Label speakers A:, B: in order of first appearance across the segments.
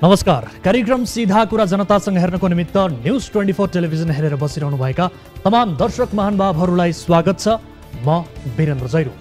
A: नमस्कार। कार्यक्रम सीधा कुरा जनतासँग हेर्नको निमित्त न्यूज 24 टेलिभिजन हेरेर बसिरहनु भएका तमाम दर्शक महानुभावहरूलाई स्वागत छ। म वीरेन्द्र जैरो।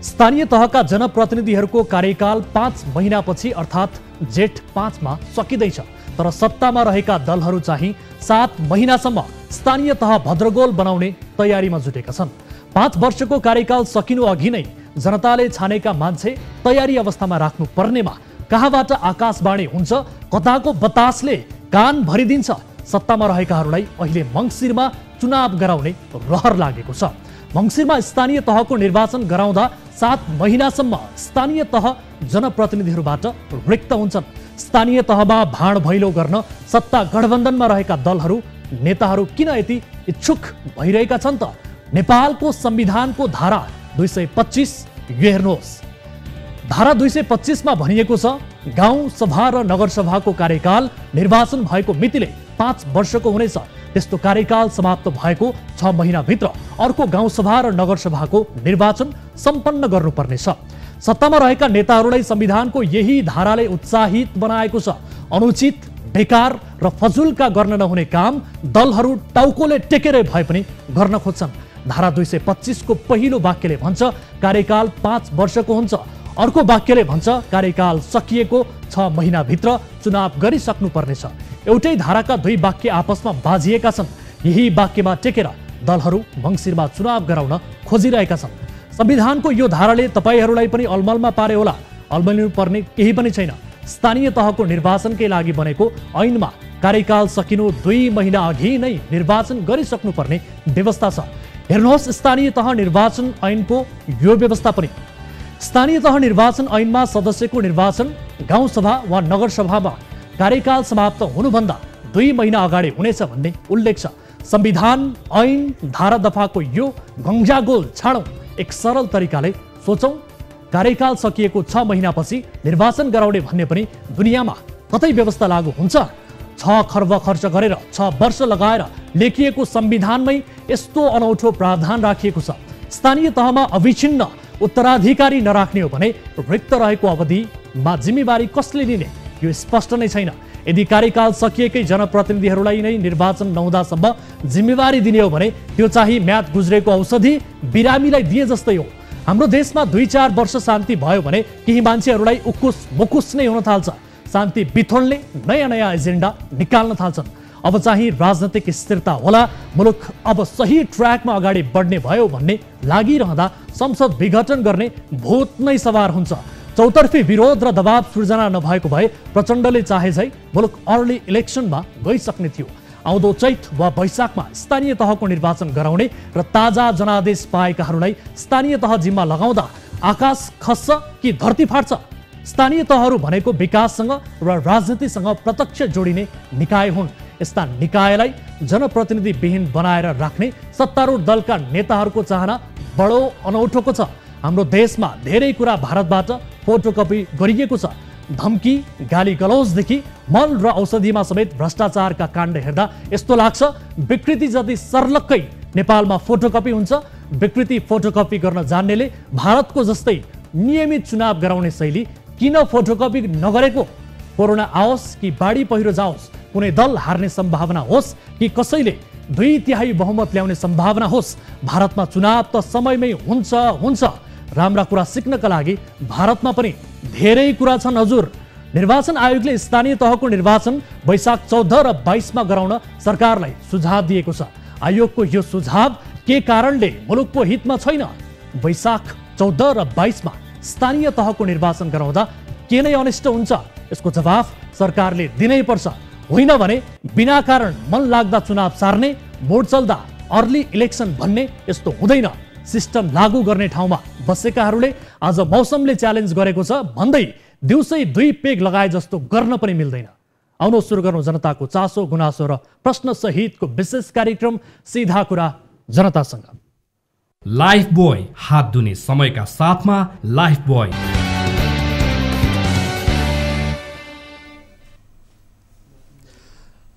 A: स्थानीय तहका जनप्रतिनिधिहरूको कार्यकाल 5 महिनापछि अर्थात् जेठ 5 मा सकिँदैछ, तर सत्तामा रहेका दलहरू चाहिँ 7 महिनासम्म स्थानीय तह भद्रगोल बनाउने तयारीमा जुटेका छन्। 5 वर्षको कार्यकाल सकिनु अघि नै जनताले छानेका मान्छे तयारी अवस्थामा राख्नु पर्नेमा कहाँबाट आकाशवाणी हुन्छ, कताको बतासले कान भरिदिन्छ। सत्तामा रहेकाहरूलाई अहिले मङ्सिरमा चुनाव गराउने रहर लागेको छ। मङ्सिरमा स्थानीय तहको निर्वाचन गराउँदा 7 महिनासम्म स्थानीय तह जनप्रतिनिधिहरूबाट रिक्त हुन्छन्। स्थानीय तहमा भाँड भैलो गर्न सत्ता गठबन्धनमा रहेका दलहरू नेताहरू किन यति इच्छुक भइरहेका छन् त? नेपालको संविधानको धारा 225 हेर्नुहोस्। धारा 225 मा भनिएको छ, गाउँ सभा र नगरसभाको कार्यकाल निर्वाचन भएको मितिले 5 वर्षको हुनेछ। त्यस्तो कार्यकाल समाप्त भएको 6 महिनाभित्र अर्को गाउँसभा र नगरसभाको निर्वाचन सम्पन्न गर्नुपर्नेछ। सत्तामा रहेका नेताहरूलाई संविधानको यही धाराले उत्साहित बनाएको छ। अनुचित, बेकार र फजुलका गर्न नहुने काम दलहरू टाउकोले टेकेरै भए पनि गर्न खोज्छन्। धारा 225 को पहिलो वाक्यले भन्छ कार्यकाल 5 वर्षको हुन्छ। अर्को वाक्यले भन्छ कार्यकाल सकिएको 6 महिनाभित्र चुनाव गरिसक्नु पर्नेछ। एउटै धाराका दुई वाक्य आपसमा बाजिएका छन्। यही वाक्यमा टेकेर दलहरू मङ्सिरमा चुनाव गराउन खोजिरहेका छन्। संविधानको यो धाराले तपाईहरूलाई पनि अलमलमा पारे होला। अलमलिनु पर्ने केही पनि छैन। स्थानीय तहको निर्वाचनकै लागि बनेको ऐनमा कार्यकाल सकिनु 2 महिना अघि नै निर्वाचन गरिसक्नु पर्ने व्यवस्था छ। हेर्नुहोस् स्थानीय तह निर्वाचन ऐनको यो व्यवस्था पनि। स्थानीय तह निर्वाचन ऐनमा सदस्यको निर्वाचन गाउँसभा वा नगरसभामा कार्यकाल समाप्त हुनुभन्दा 2 महिना अगाडि हुनेछ भन्ने उल्लेख छ। संविधान ऐन धारा दफाको यो गङ्जागोल छाडौँ। एक सरल तरिकाले सोचौँ, कार्यकाल सकिएको 6 महिनापछि निर्वाचन गराउने भन्ने पनि दुनियाँमा कतै व्यवस्था लागू हुन्छ? 6 खर्ब खर्च गरेर 6 वर्ष लगाएर लेखिएको संविधानमै यस्तो अनौठो प्रावधान राखिएको छ। स्थानीय तहमा अविच्छिन्न उत्तराधिकारी नराख्ने हो भने रिक्त रहेको अवधिमा जिम्मेवारी कसले लिने, यो स्पष्ट नै छैन। यदि कार्यकाल सकिएकै जनप्रतिनिधिहरूलाई नै निर्वाचन नहुँदासम्म जिम्मेवारी दिने हो भने त्यो चाहिँ म्याद गुज्रेको औषधि बिरामीलाई दिए जस्तै हो। हाम्रो देशमा 2-4 वर्ष शान्ति भयो भने केही मान्छेहरूलाई उकुस मुकुस नै हुन थाल्छ। शान्ति बिथोल्ने नयाँ नयाँ एजेन्डा निकाल्न थाल्छन्। अब चाहिँ राजनैतिक स्थिरता होला, मुलुक अब सही ट्र्याकमा अगाडि बढ्ने भयो भन्ने लागिरहँदा संसद विघटन गर्ने भूत नै सवार हुन्छ। चौतर्फी विरोध र दबाव सृजना नभएको भए प्रचण्डले चाहे झै मुलुक अर्ली इलेक्सनमा गइसक्ने थियो। आउँदो चैत वा वैशाखमा स्थानीय तहको निर्वाचन गराउने र ताजा जनादेश पाएकाहरूलाई स्थानीय तह जिम्मा लगाउँदा आकाश खस्छ कि धरती फाट्छ? स्थानीय तहहरू भनेको विकाससँग र राजनीतिसँग प्रत्यक्ष जोडिने निकाय हुन्। यस्ता निकायलाई जनप्रतिनिधि विहीन बनाएर राख्ने सत्तारूढ दलका नेताहरूको चाहना बडो अनौठोको छ। हाम्रो देशमा धेरै कुरा भारतबाट फोटोकपी गरिएको छ। धम्की, गाली गलौजदेखि मल र औषधिमा समेत भ्रष्टाचारका काण्ड हेर्दा यस्तो लाग्छ विकृति जति सर्लक्कै नेपालमा फोटोकपी हुन्छ। विकृति फोटोकपी गर्न जान्नेले भारतको जस्तै नियमित चुनाव गराउने शैली किन फोटोकपी नगरेको? कोरोना आओस् कि बाढी पहिरो जाओस्, कुनै दल हार्ने सम्भावना होस् कि कसैले 2/3 बहुमत ल्याउने सम्भावना होस्, भारतमा चुनाव त समयमै हुन्छ। राम्रा कुरा सिक्नका लागि भारतमा पनि धेरै कुरा छन् हजुर। निर्वाचन आयोगले स्थानीय तहको निर्वाचन वैशाख 14 र 22 मा गराउन सरकारलाई सुझाव दिएको छ। आयोगको यो सुझाव के कारणले मुलुकको हितमा छैन? वैशाख 14 र 22 मा स्थानीय तहको निर्वाचन गराउँदा के नै अनिष्ट हुन्छ? यसको जवाफ सरकारले दिनै पर्छ। होइन भने बिना कारण मन लाग्दा चुनाव सार्ने, मोड चल्दा अर्ली इलेक्सन भन्ने यस्तो हुँदैन। सिस्टम लागू गर्ने ठाउँमा बसेकाहरूले आज मौसमले च्यालेन्ज गरेको छ भन्दै दिउँसै 2 पेग लगाए जस्तो गर्न पनि मिल्दैन। आउनु सुरु गर्नु जनताको चासो गुनासो र प्रश्न सहितको विशेष कार्यक्रम सीधा कुरा जनतासँग।
B: लाइफ बोय, हात धुने समयका साथमा लाइफ बोय।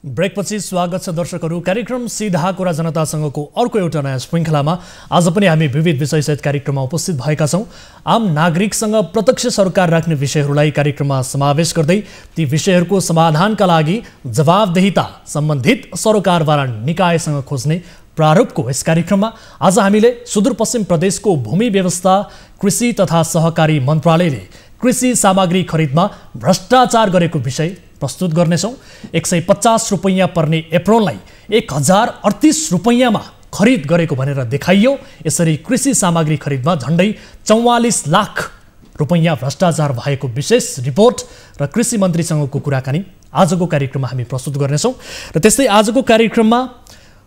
A: ब्रेकपछि स्वागत छ दर्शकहरू। कार्यक्रम सीधा कुरा जनतासँगको अर्को एउटा नयाँ श्रृङ्खलामा आज पनि हामी विविध विषयसहित कार्यक्रममा उपस्थित भएका छौँ। आम नागरिकसँग प्रत्यक्ष सरोकार राख्ने विषयहरूलाई कार्यक्रममा समावेश गर्दै ती विषयहरूको समाधानका लागि जवाबदेहिता सम्बन्धित सरोकारवाला निकायसँग खोज्ने प्रारूपको यस कार्यक्रममा आज हामीले सुदूरपश्चिम प्रदेशको भूमि व्यवस्था कृषि तथा सहकारी मन्त्रालयले कृषि सामग्री खरिदमा भ्रष्टाचार गरेको विषय प्रस्तुत गर्नेछौँ। 150 रुपैयाँ पर्ने एप्रोनलाई 1038 रुपैयाँमा खरिद गरेको भनेर देखाइयो। यसरी कृषि सामग्री खरिदमा झन्डै 44 लाख रुपैयाँ भ्रष्टाचार भएको विशेष रिपोर्ट र कृषि मन्त्रीसँगको कुराकानी आजको कार्यक्रममा हामी प्रस्तुत गर्नेछौँ। र त्यस्तै आजको कार्यक्रममा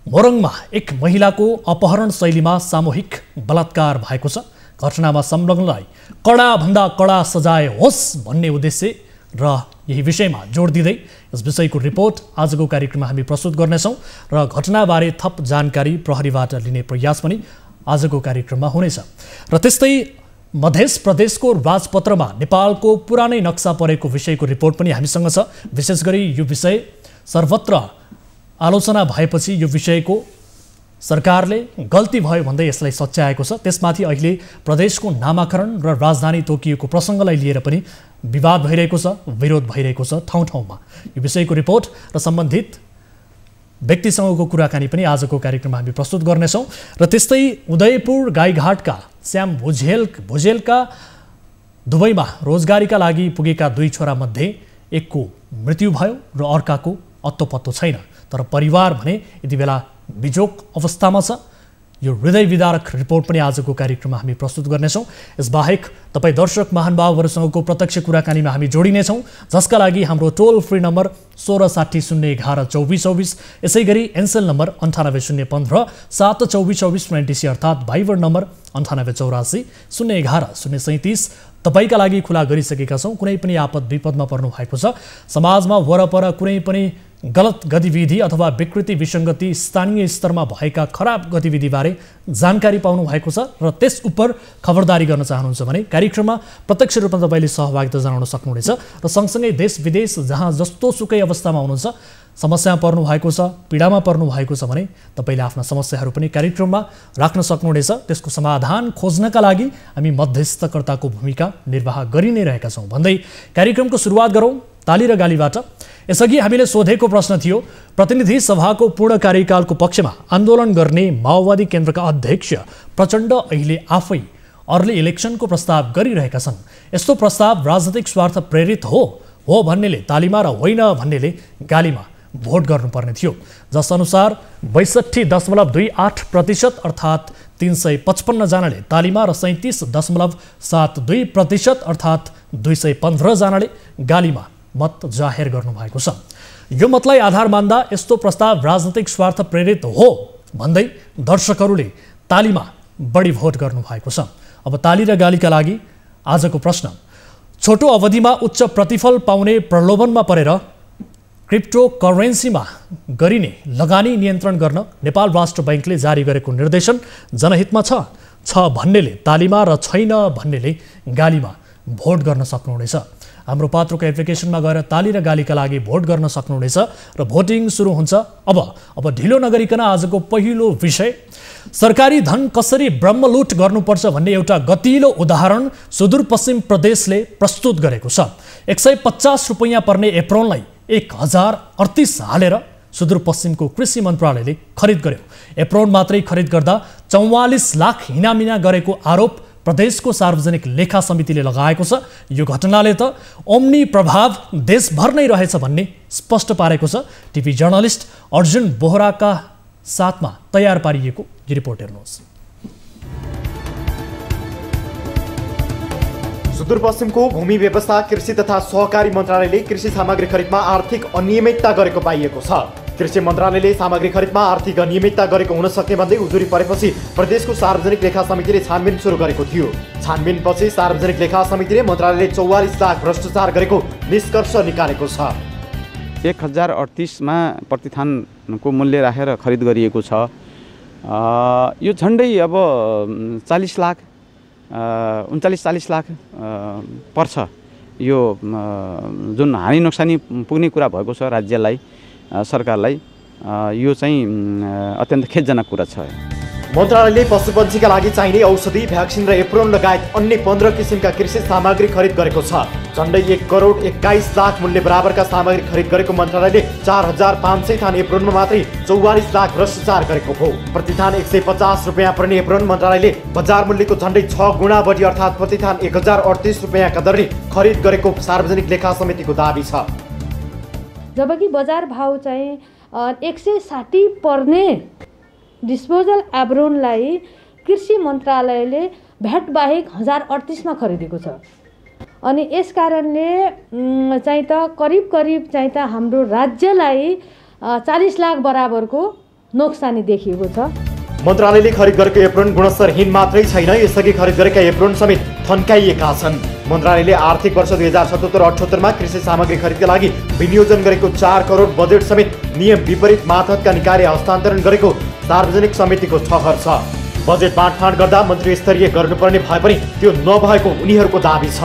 A: मोरङमा एक महिलाको अपहरण शैलीमा सामूहिक बलात्कार भएको छ। घटनामा संलग्नलाई कडाभन्दा कडा सजाय होस् भन्ने उद्देश्य र यही विषयमा जोड दिँदै यस विषयको रिपोर्ट आजको कार्यक्रममा हामी प्रस्तुत गर्नेछौँ र घटनाबारे थप जानकारी प्रहरीबाट लिने प्रयास पनि आजको कार्यक्रममा हुनेछ। र त्यस्तै मध्य प्रदेशको राजपत्रमा नेपालको पुरानै नक्सा परेको विषयको रिपोर्ट पनि हामीसँग छ। विशेष गरी यो विषय सर्वत्र आलोचना भएपछि यो विषयको सरकारले गल्ती भयो भन्दै यसलाई सच्याएको छ। त्यसमाथि अहिले प्रदेशको नामाकरण र राजधानी तोकिएको प्रसङ्गलाई लिएर पनि विवाद भइरहेको छ, विरोध भइरहेको छ ठाउँ ठाउँमा। यो विषयको रिपोर्ट र सम्बन्धित व्यक्तिसँगको कुराकानी पनि आजको कार्यक्रममा हामी प्रस्तुत गर्नेछौँ। र त्यस्तै उदयपुर गाईघाटका श्याम भुजेलका दुबईमा रोजगारीका लागि पुगेका 2 छोरामध्ये एकको मृत्यु भयो र अर्काको अत्तोपत्तो छैन। तर परिवार भने यति बेला बिजोक अवस्थामा छ। यो हृदय विदारक रिपोर्ट पनि आजको कार्यक्रममा हामी प्रस्तुत गर्नेछौँ। यसबाहेक तपाईँ दर्शक महानुभावहरूसँगको प्रत्यक्ष कुराकानीमा हामी जोडिनेछौँ, जसका लागि हाम्रो टोल फ्री नम्बर 1660 011 2424, यसै गरी एनसेल नम्बर 98 015 72424 90 अर्थात् भाइबर नम्बर 9884 011 037 तपाईँका लागि खुला गरिसकेका छौँ। कुनै पनि आपद विपदमा पर्नु भएको छ, समाजमा वरपर कुनै पनि गलत गतिविधि अथवा विकृति विसङ्गति स्थानीय स्तरमा भएका खराब गतिविधिबारे जानकारी पाउनु भएको छ र त्यस उप खबरदारी गर्न चाहनुहुन्छ भने कार्यक्रममा प्रत्यक्ष रूपमा तपाईँले सहभागिता जनाउन सक्नुहुनेछ। र सँगसँगै देश विदेश जहाँ जस्तो सुकै अवस्थामा हुनुहुन्छ, समस्यामा पर्नु भएको छ, पीडामा पर्नु भएको छ भने तपाईँले आफ्ना समस्याहरू पनि कार्यक्रममा राख्न सक्नुहुनेछ। त्यसको समाधान खोज्नका लागि हामी मध्यस्थकर्ताको भूमिका निर्वाह गरि नै रहेका छौँ भन्दै कार्यक्रमको सुरुवात गरौँ ताली र गालीबाट। यसअघि हामीले सोधेको प्रश्न थियो, प्रतिनिधि सभाको पूर्ण कार्यकालको पक्षमा आन्दोलन गर्ने माओवादी केन्द्रका अध्यक्ष प्रचण्ड अहिले आफै अर्ली इलेक्सनको प्रस्ताव गरिरहेका छन्। यस्तो प्रस्ताव राजनैतिक स्वार्थ प्रेरित हो भन्नेले तालीमा र होइन भन्नेले गालीमा भोट गर्नुपर्ने थियो, जसअनुसार 62.28% अर्थात् 355 जनाले तालीमा र 37.72% अर्थात् 215 जनाले गालीमा मत जाहेर गर्नुभएको छ। यो मतलाई आधार मान्दा यस्तो प्रस्ताव राजनैतिक स्वार्थ प्रेरित हो भन्दै दर्शकहरूले तालीमा बढी भोट गर्नुभएको छ। अब ताली र गालीका लागि आजको प्रश्न, छोटो अवधिमा उच्च प्रतिफल पाउने प्रलोभनमा परेर क्रिप्टो करेन्सीमा गरिने लगानी नियन्त्रण गर्न नेपाल राष्ट्र बैंकले जारी गरेको निर्देशन जनहितमा छ भन्नेले तालीमा र छैन भन्नेले गालीमा भोट गर्न सक्नुहुनेछ। हाम्रो पात्रको एप्लिकेसनमा गएर ताली र गालीका लागि भोट गर्न सक्नुहुनेछ र भोटिङ सुरु हुन्छ। अब ढिलो नगरिकन आजको पहिलो विषय, सरकारी धन कसरी ब्रह्मलुट गर्नुपर्छ भन्ने एउटा गतिलो उदाहरण सुदूरपश्चिम प्रदेशले प्रस्तुत गरेको छ। 150 रुपैयाँ पर्ने एप्रोनलाई 1038 हालेर सुदूरपश्चिमको कृषि मन्त्रालयले खरिद गर्यो। एप्रोन मात्रै खरिद गर्दा 44 लाख हिनामिना गरेको आरोप प्रदेशको सार्वजनिक लेखा समितिले लगाएको छ। यो घटनाले त ओम्नी प्रभाव देशभर नै रहेछ भन्ने स्पष्ट पारेको छ। टिभी जर्नलिस्ट अर्जुन बोहराका साथमा तयार पारिएको यो रिपोर्ट हेर्नुहोस्।
C: सुदूरपश्चिमको भूमि व्यवस्था कृषि तथा सहकारी मन्त्रालयले कृषि सामग्री खरिदमा आर्थिक अनियमितता गरेको पाइएको छ। कृषि मन्त्रालयले सामग्री खरिदमा आर्थिक अनियमितता गरेको हुन सक्ने भन्दै उजुरी परेपछि प्रदेशको सार्वजनिक लेखा समितिले छानबिन सुरु गरेको थियो। छानबिनपछि सार्वजनिक लेखा समितिले मन्त्रालयले 44 लाख भ्रष्टाचार गरेको निष्कर्ष निकालेको छ।
D: 1038मा प्रतिथानको मूल्य राखेर खरिद गरिएको छ। यो झन्डै अब 40 लाख 39-40 लाख पर्छ। यो जुन हानि नोक्सानी पुग्ने कुरा भएको छ राज्यलाई, सरकारलाई यो चाहिँ अत्यन्त खेदजनक कुरा छ।
C: मन्त्रालयले पशुपन्छीका लागि चाहिने औषधि, भ्याक्सिन र एप्रोन लगायत अन्य 15 किसिमका कृषि सामग्री खरिद गरेको छ। झन्डै 1 करोड 21 लाख मूल्य बराबरका सामग्री खरिद गरेको मन्त्रालयले 4500 थान एप्रोनमा मात्रै 44 लाख भ्रष्टाचार गरेको हो। प्रतिथान 150 रुपियाँ पर्ने एप्रोन मन्त्रालयले बजार मूल्यको झन्डै 6 गुणा बढी अर्थात् प्रतिथान 1038 रुपियाँका दरले खरिद गरेको सार्वजनिक लेखा समितिको दाबी छ।
E: जबकि बजार भाव चाहिँ 160 पर्ने डिस्पोजल एप्रोनलाई कृषि मन्त्रालयले भ्याट बाहेक 1038 मा खरिदेको छ। अनि यस कारणले चाहिँ त करिब चाहिँ त हाम्रो राज्यलाई 40 लाख बराबरको नोक्सानी देखिएको छ।
C: मन्त्रालयले खरिद गरेको एप्रोन गुणस्तरहीन मात्रै छैन, यसअघि खरिद गरेका एप्रोन समेत थन्काइएका छन्। मन्त्रालयले आर्थिक वर्ष 2077-78 मा कृषि सामग्री खरिदका लागि विनियोजन गरेको 4 करोड बजेट समेत नियम विपरीत मातहतका निकायले हस्तान्तरण गरेको सार्वजनिक समितिको ठहर छ। बजेट बाँडफाँड गर्दा मन्त्री स्तरीय गर्नुपर्ने भए पनि त्यो नभएको उनीहरूको दाबी छ।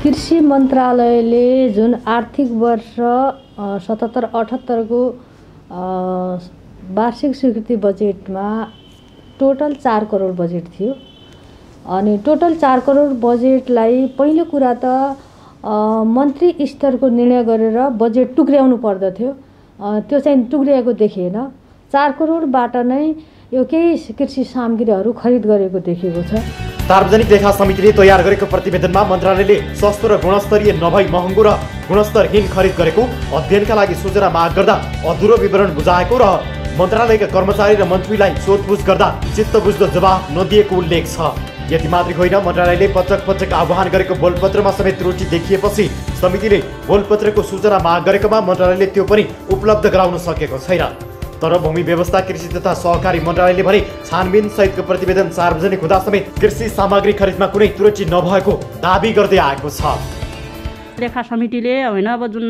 E: कृषि मन्त्रालयले जुन आर्थिक वर्ष 77-78 को वार्षिक स्वीकृति बजेटमा टोटल 4 करोड बजेट थियो। अनि टोटल 4 करोड बजेटलाई पहिलो कुरा त मन्त्री स्तरको निर्णय गरेर बजेट टुक्र्याउनु पर्दथ्यो, त्यो चाहिँ टुक्रिएको देखिएन। 4 करोडबाट नै यो केही कृषि सामग्रीहरू खरिद गरेको देखिएको छ।
C: सार्वजनिक लेखा समितिले तयार गरेको प्रतिवेदनमा मन्त्रालयले सस्तो र गुणस्तरीय नभई महँगो र गुणस्तरहीन खरिद गरेको, अध्ययनका लागि सूचना माग गर्दा अधुरो विवरण बुझाएको र मन्त्रालयका कर्मचारी र मन्त्रीलाई सोधपुछ गर्दा चित्त बुझ्दो जवाफ नदिएको उल्लेख छ। यति मात्रै होइन, मन्त्रालयले पटक आह्वान गरेको बोलपत्रमा समेत त्रुटि देखिएपछि समितिले बोलपत्रको सूचना माग गरेकोमा मन्त्रालयले त्यो पनि उपलब्ध गराउन सकेको छैन। तर भूमि व्यवस्था, कृषि तथा सहकारी मन्त्रालयले भने छानबिन सहितको प्रतिवेदन सार्वजनिक हुँदा समेत कृषि सामग्री खरिदमा कुनै त्रुटि नभएको दाबी गर्दै आएको छ।
F: लेखा समितिले होइन अब जुन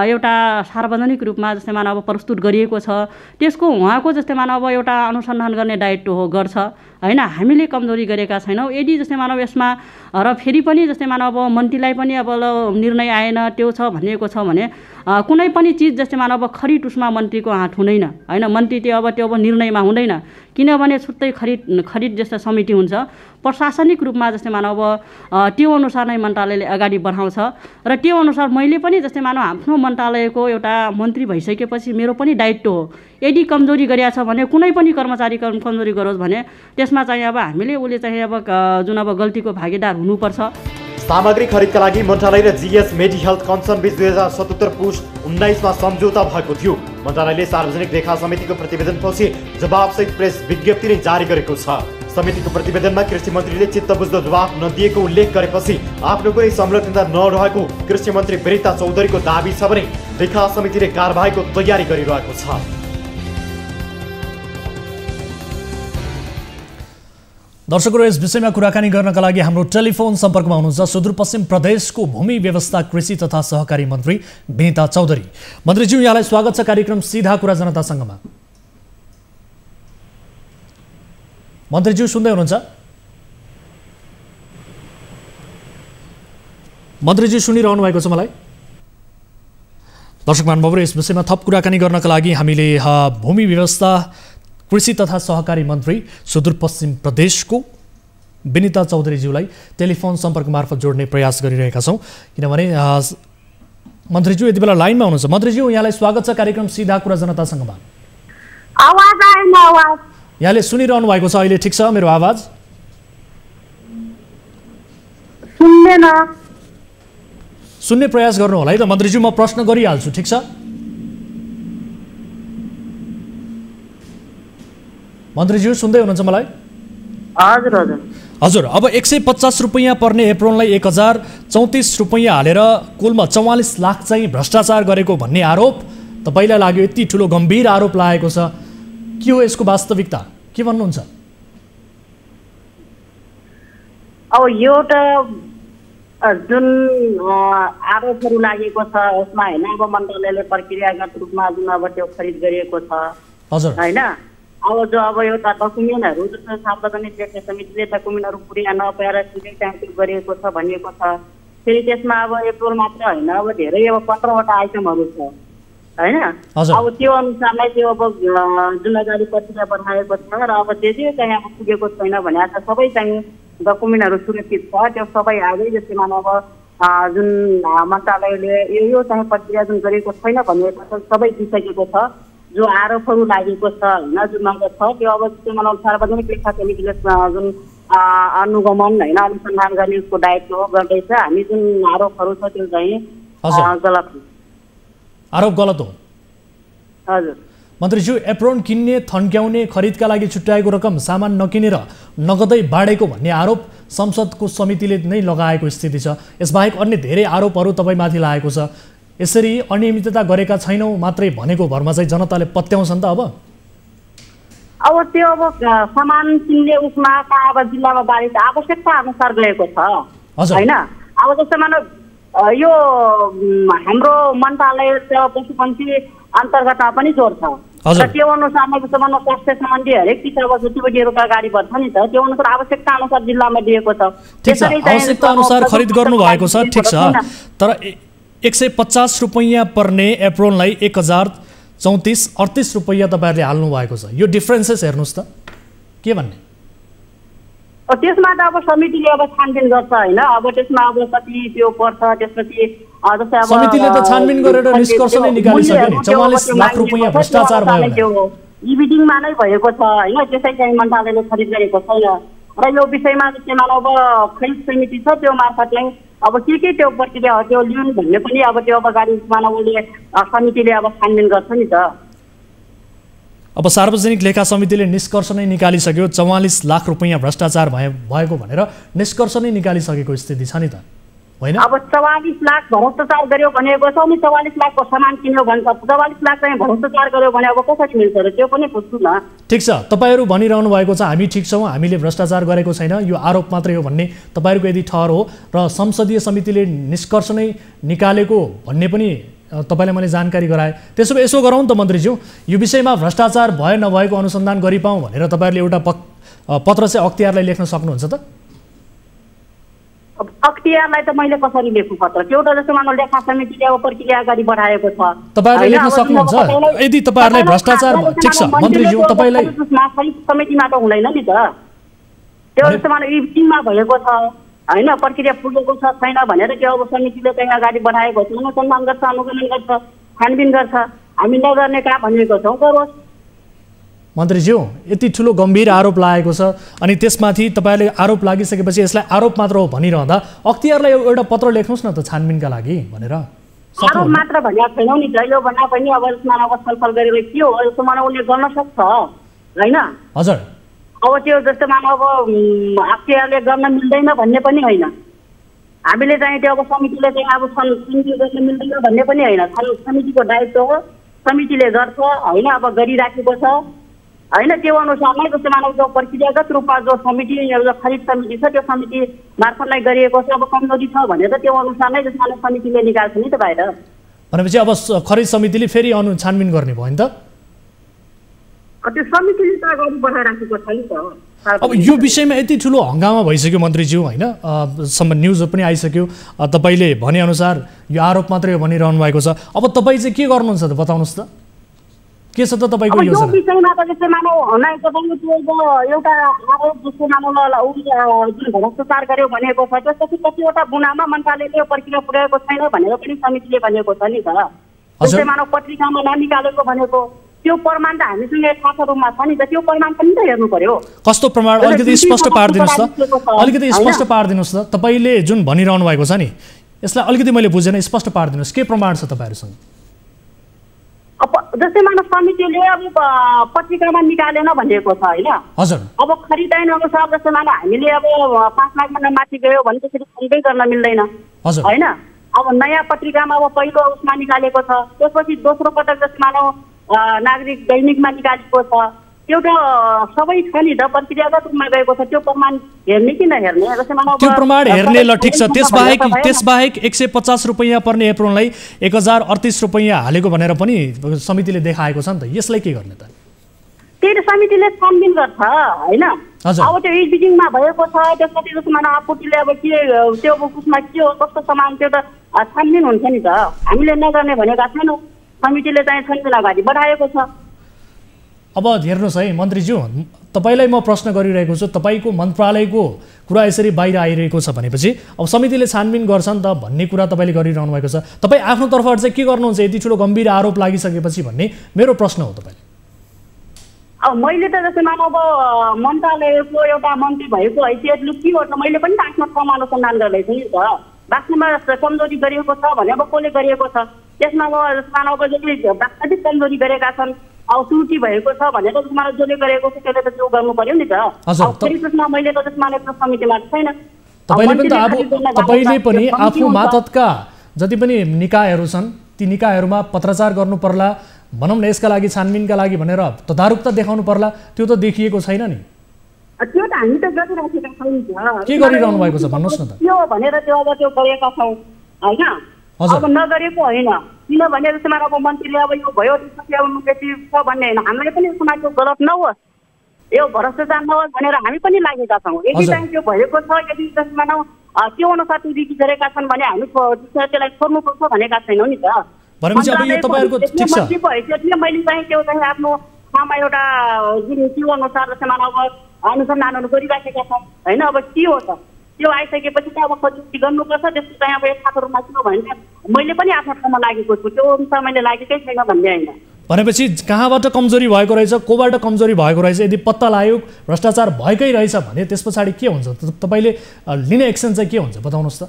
F: एउटा सार्वजनिक रूपमा जस्तै मानव अब प्रस्तुत गरिएको छ त्यसको उहाँको जस्तै मानव अब एउटा अनुसन्धान गर्ने दायित्व हो गर्छ होइन। हामीले कमजोरी गरेका छैनौँ। यदि जस्तै मानव यसमा र फेरि पनि जस्तै मानव अब मन्त्रीलाई पनि अब निर्णय आएन त्यो छ भनिएको छ भने कुनै पनि चिज जस्तै मानव खरिद उसमा मन्त्रीको हात हुँदैन होइन। मन्त्री त्यो अब निर्णयमा हुँदैन, किनभने छुट्टै खरिद जस्तो समिति हुन्छ। प्रशासनिक रूपमा जस्तै मानव त्यो अनुसार नै मन्त्रालयले अगाडि बढाउँछ र त्यो अनुसार मैले पनि जस्तै मानव आफ्नो मन्त्रालयको एउटा मन्त्री भइसकेपछि मेरो पनि दायित्व हो। यदि कमजोरी गरिएको छ भने कुनै पनि कर्मचारी कमजोरी गरोस् भने त्यसमा चाहिँ अब हामीले उसले चाहिँ अब जुन अब गल्तीको भागीदार हुनुपर्छ।
C: सामग्री खरिदका लागि मन्त्रालय र जीएस मेडी हेल्थ कन्सर्न बीच 2077 पुस 19 मा सम्झौता भएको थियो। मन्त्रालयले सार्वजनिक लेखा समितिको प्रतिवेदनपछि जवाफसहित प्रेस विज्ञप्ति नै जारी गरेको छ। समितिको प्रतिवेदनमा कृषि मन्त्रीले चित्त बुझ्दो जवाफ नदिएको उल्लेख गरेपछि आफ्नो कुनै संलग्नता नरहेको कृषि मन्त्री बिरिता चौधरीको दाबी छ भने लेखा समितिले कारबाहीको तयारी गरिरहेको छ।
A: दर्शकहरू, यस विषयमा कुराकानी गर्नका लागि हाम्रो टेलिफोन सम्पर्कमा हुनुहुन्छ सुदूरपश्चिम प्रदेशको भूमि व्यवस्था, कृषि तथा सहकारी मन्त्री बिनिता चौधरी। मन्त्रीज्यू, यहाँलाई स्वागत छ कार्यक्रम सीधा कुरा जनतासँगमा। मन्त्रीज्यू सुन्दै हुनुहुन्छ? मन्त्रीज्यू सुनिरहनु भएको छ मलाई? दर्शक महानुभावहरू, यस विषयमा थप कुराकानी गर्नका लागि हामीले भूमि व्यवस्था, कृषि तथा सहकारी मन्त्री सुदूरपश्चिम प्रदेशको बिनिता चौधरीज्यूलाई टेलिफोन सम्पर्क मार्फत जोड्ने प्रयास गरिरहेका छौँ, किनभने मन्त्रीज्यू यति बेला लाइनमा हुनुहुन्छ। मन्त्रीज्यू, यहाँलाई स्वागत छ कार्यक्रम सीधा कुरा जनतासँगमा। यहाँले सुनिरहनु भएको छ अहिले? ठिक छ, मेरो आवाज सुन्ने प्रयास गर्नु होला है त मन्त्रीज्यू। म प्रश्न गरिहाल्छु, ठिक छ? मन्त्रीज्यू सुन्दै हुनुहुन्छ मलाई?
F: हजुर हजुर
A: हजुर। अब 150 रुपियाँ पर्ने एप्रोनलाई 1034 रुपियाँ हालेर कुलमा 44 लाख चाहिँ भ्रष्टाचार गरेको भन्ने आरोप तपाईँलाई लाग्यो? यति ठुलो गम्भीर आरोप लागेको छ, के हो यसको वास्तविकता? के भन्नुहुन्छ?
G: अब यो त जुन आरोपहरू लागेको छ यसमा होइन, अब मन्त्रालयले प्रक्रियागत रूपमा जुन अब त्यो खरिद गरिएको छ
A: हजुर
G: होइन। अब जो अब एउटा डकुमेन्टहरू जस्तो सार्वजनिक लेखा समितिले डकुमेन्टहरू पुरा नपाएर सिधै ट्रान्सफर गरिएको छ भनिएको छ फेरि त्यसमा अब एप्रिल मात्र होइन, अब धेरै अब 15वटा आइटमहरू छ होइन। अब त्यो अनुसारलाई त्यो अब जिम्मेदारी पत्रिका पठाएको छ र अब त्यो चाहिँ अब पुगेको छैन भने सबै चाहिँ डकुमेन्टहरू सुरक्षित छ, त्यो सबै आजै जस्तै मानव जुन मन्त्रालयले यो चाहिँ प्रक्रिया जुन गरेको छैन भन्ने सबै दिइसकेको छ। जो आरोपहरू लागेको छ होइन, जुन नगद छ त्यो अब त्यो मानव सार्वजनिक लेखा समितिले जुन अनुगमन होइन अनुसन्धान गर्ने उसको दायित्व हो गर्दैछ। हामी जुन आरोपहरू छ त्यो चाहिँ गलत हो,
A: आरोप गलत हो।
G: हजुर
A: मन्त्रीज्यू, एप्रोन किन्ने थन्क्याउने खरिदका लागि छुट्याएको रकम सामान नकिनेर नगदै बाँडेको भन्ने आरोप संसदको समितिले नै लगाएको स्थिति छ। यसबाहेक अन्य धेरै आरोपहरू तपाईँमाथि लागेको छ। यसरी अनियमितता गरेका छैनौँ मात्रै भनेको भरमा चाहिँ जनताले पत्याउँछन् त अब
G: त्यो अब सामान किन्ने उसमा अब जिल्लामा बाँडेको आवश्यकता अनुसार गएको छ होइन। अब जस्तो मानव यो हाम्रो मन्त्रालय पशुपन्छी अन्तर्गतमा पनि जोड्छ र त्यो अनुसारमा जस्तो मानव स्वास्थ्य सम्बन्धी हरेक चिज अब जतिबडीहरूका गाडी बढ्छ नि त, त्यो अनुसार आवश्यकता अनुसार जिल्लामा दिएको छ।
A: आवश्यकता अनुसार खरिद गर्नु भएको छ, ठिक छ। तर 150 रुपैयाँ पर्ने एप्रोनलाई 1034-38 रुपैयाँ तपाईँहरूले हाल्नु भएको छ। यो डिफ्रेन्सेस हेर्नुहोस् त के भन्ने।
G: त्यसमा त अब समितिले अब छानबिन गर्छ होइन। अब त्यसमा अब कति त्यो पर्छ त्यसपछि जस्तै अब
A: समितिले त छानबिन गरेर निष्कर्ष नै निकालिसक्यो नि। 44 लाख रुपैयाँ भ्रष्टाचार भयो
G: त्यो इभिडिङमा नै भएको छ होइन। त्यसै चाहिँ मन्त्रालयले खरिद गरेको छैन र यो विषयमा चाहिँ अब खरिद समिति छ त्यो मार्फत चाहिँ अब के त्यो प्रक्रिया हो त्यो लिउन् भन्ने पनि अब त्यो अगाडि मानवले समितिले अब छानबिन गर्छ नि त।
A: अब सार्वजनिक लेखा समितिले निष्कर्ष नै निकालिसक्यो, 44 लाख रुपैयाँ भ्रष्टाचार भएको भनेर निष्कर्ष नै निकालिसकेको स्थिति छ नि त होइन।
G: अब 44 लाख भ्रष्टाचार गर्यो भनेको छ अनि 44 लाखको सामान किन्यो भन्छ, 44 लाख चाहिँ भ्रष्टाचार गर्यो भने अब कसरी मिल्छ र त्यो पनि बुझ्छु न।
A: ठिक छ, तपाईँहरू भनिरहनु भएको छ हामी ठिक छौँ, हामीले भ्रष्टाचार गरेको छैन, यो आरोप मात्रै हो भन्ने तपाईँहरूको यदि ठहर हो र संसदीय समितिले निष्कर्ष नै निकालेको भन्ने पनि तपाईँलाई मैले जानकारी गराएँ। त्यसो भए यसो गरौँ त मन्त्रीज्यू, यो विषयमा भ्रष्टाचार भयो नभएको अनुसन्धान गरिपाउँ भनेर तपाईँहरूले एउटा पत्र चाहिँ अख्तियारलाई लेख्न सक्नुहुन्छ त?
G: अख्तियारलाई त मैले कसरी लेख्नु पत्र? त्यो त जस्तो मानव लेखा समितिले अब प्रक्रिया अगाडि बढाएको छ,
A: तपाईँहरूले लेख्न सक्नुहुन्छ। यदि तपाईँहरूलाई भ्रष्टाचार ठिक छ मन्त्रीज्यू, तपाईँलाई
G: समितिमा त हुँदैन नि त। त्यो जस्तो मानव इभिटिङमा भएको छ होइन, प्रक्रिया पुगेको छ छैन भनेर त्यो अब समितिले चाहिँ अगाडि बढाएको छ, अनुसन्धान गर्छ, अनुगमन गर्छ, छानबिन गर्छ। हामी नगर्ने काम भनेको छौँ गरोस्।
A: मन्त्रीज्यू, यति ठुलो गम्भीर आरोप लागेको छ अनि त्यसमाथि तपाईँले आरोप लागिसकेपछि यसलाई आरोप मात्र हो भनिरहँदा अख्तियारलाई एउटा पत्र लेख्नुहोस् न त छानबिनका लागि भनेर।
G: आरोप मात्र भनेको छैनौँ नि, जहिले भन्दा पनि अब यसमा अब छलफल गरेर के हो जस्तो मानव उसले गर्न सक्छ होइन।
A: हजुर,
G: अब त्यो जस्तो मानव अब अख्तियारले गर्न मिल्दैन भन्ने पनि होइन, हामीले चाहिँ त्यो अब समितिले चाहिँ अब छानबिन गर्न मिल्दैन भन्ने पनि होइन। समितिको दायित्व हो, समितिले गर्छ होइन, अब गरिराखेको छ होइन। त्यो अनुसारमै जस्तो मानव जो प्रक्रियागत रूपमा जो समिति जो खरिद समिति छ त्यो समिति मार्फतलाई गरिएको छ। अब कमजोरी छ भने त त्यो अनुसार नै जस्तो मानव समितिले निकाल्छ नि त बाहिर।
A: भनेपछि अब खरिद समितिले फेरि छानबिन गर्ने भयो नि त?
G: त्यो समितिले त अगाडि बढाइराखेको छ नि त।
A: अब यो विषयमा यति ठुलो हङ्गामा भइसक्यो मन्त्रीज्यू होइन, न्युज पनि आइसक्यो, तपाईँले भनेअनुसार यो आरोप मात्रै हो भनिरहनु भएको छ। अब तपाईँ चाहिँ के गर्नुहुन्छ त बताउनुहोस् त, के छ त तपाईँको योजना?
G: यो विषयमा त जस्तै मानव नै तपाईँले त्यो एउटा आरोप जस्तो मानव जुन भ्रष्टाचार गर्यो भनेको छ त्यसपछि कतिवटा गुनामा मन्त्रालयले यो प्रक्रिया पुर्याएको छैन भनेर पनि समितिले भनेको छ नि त। जस्तै मानव पत्रिकामा ननिकालेको भनेको त्यो प्रमाण त हामीसँग यथार्थ रूपमा छ नि त, त्यो प्रमाण पनि त हेर्नु पर्यो।
A: कस्तो प्रमाण अलिकति स्पष्ट पारिदिनुहोस् त, अलिकति स्पष्ट पारिदिनुहोस् त। तपाईँले जुन भनिरहनु भएको छ नि यसलाई अलिकति मैले बुझेन, स्पष्ट पारिदिनुहोस् के प्रमाण छ तपाईँहरूसँग?
G: जस्तै मानव समितिले अब पत्रिकामा निकालेन भनेको छ होइन।
A: हजुर,
G: अब खरिद ऐन अनुसार जस्तो मानव हामीले अब 5 लाखभन्दा माथि गयो भने त्यसरी खरिदै गर्न मिल्दैन होइन। अब नयाँ पत्रिकामा अब पहिलो उसमा निकालेको छ, त्यसपछि दोस्रो पटक जस्तो मानव नागरिक दैनिकमा निकालेको छ, एउटा सबै छ नि त प्रक्रियागत रूपमा गएको छ। त्यो प्रमाण हेर्ने कि नहेर्ने जस्तै मानव
A: त्यो प्रमाण हेर्ने ल ठिक छ। त्यसबाहेक 150 रुपैयाँ पर्ने एप्रोनलाई 1038 रुपैयाँ हालेको भनेर पनि समितिले देखाएको छ नि त, यसलाई के गर्ने त?
G: त्यही समितिले छानबिन गर्छ होइन। अब त्यो इडिटिङमा भएको छ त्यसपछि जस्तो मानव आपूर्तिले अब के त्यो उसमा के हो कस्तो सामान त्यो त छानबिन हुन्छ नि त। हामीले नगर्ने भनेका छैनौँ, समितिले चाहिँ छानबिन अगाडि बढाएको छ।
A: अब हेर्नुहोस् है मन्त्रीज्यू, तपाईँलाई म प्रश्न गरिरहेको छु, तपाईँको मन्त्रालयको कुरा यसरी बाहिर आइरहेको छ भनेपछि अब समितिले छानबिन गर्छ नि त भन्ने कुरा तपाईँले गरिरहनु भएको छ। तपाईँ आफ्नो तर्फबाट चाहिँ के गर्नुहुन्छ यति ठुलो गम्भीर आरोप लागिसकेपछि भन्ने मेरो प्रश्न हो तपाईँले?
G: अब मैले त जस्तै मानव मन्त्रालयको एउटा मन्त्री भएको हैसियतले के हो त मैले पनि त आफ्नो ठाउँमा अनुसन्धान गर्दैछु नि त। वास्तवमा कमजोरी गरिएको छ भने अब कसले गरिएको छ त्यसमा अब मानव जसले वास्तविक कमजोरी गरेका छन् अब त्रुटि भएको छ भने त मानव जसले गरेको छ त्यसले त त्यो गर्नु पर्यो नि त। अब फेरि त्यसमा मैले त त्यसमा समितिमा छैन।
A: तपाईँले पनि आफू मातहतका जति पनि निकायहरू छन् ती निकायहरूमा पत्राचार गर्नु पर्ला, भनौँ न यसका लागि छानबिनका लागि भनेर तदारुकता देखाउनु पर्ला, त्यो त देखिएको छैन नि।
G: त्यो त हामी त गरिराखेका छौँ नि त।
A: के गरिरहनु भएको छ भन्नुहोस् न त।
G: त्यो भनेर त्यो अब त्यो गरेका छौँ होइन, अब नगरेको होइन। किनभने जस्तोमा अब मन्त्रीले अब यो भयो त्यसपछि अब यति छ भन्ने होइन, हामीले पनि यसमा त्यो गलत नहोस्, यो भ्रष्टाचार नहोस् भनेर हामी पनि लागेका छौँ। यदि चाहिँ त्यो भएको छ, यदि जसमा त्यो अनुसार त्यो रीति गरेका छन् भने हामी त्यसलाई छोड्नुपर्छ भनेका छैनौँ नि त।
A: भनेपछि अब यो तपाईँहरूको ठिक छ,
G: मैले चाहिँ त्यो चाहिँ आफ्नो ठाउँमा एउटा जुन त्यो अनुसार जस्तोमा अब अनुसन्धानहरू गरिराखेका छौँ होइन। अब के हो त त्यो आइसकेपछि चाहिँ अब खोजी गर्नुपर्छ, त्यसको चाहिँ अब यथार्थ रूपमा के हो भने मैले पनि आफ्नो ठाउँमा लागेको छु, त्यो अनुसार मैले लागेकै छैन भन्ने होइन।
A: भनेपछि कहाँबाट कमजोरी भएको रहेछ, कोबाट कमजोरी भएको रहेछ, यदि पत्ता लाग्यो भ्रष्टाचार भएकै रहेछ भने त्यस पछाडि के हुन्छ, तपाईँले लिने एक्सन चाहिँ के हुन्छ बताउनुहोस् त।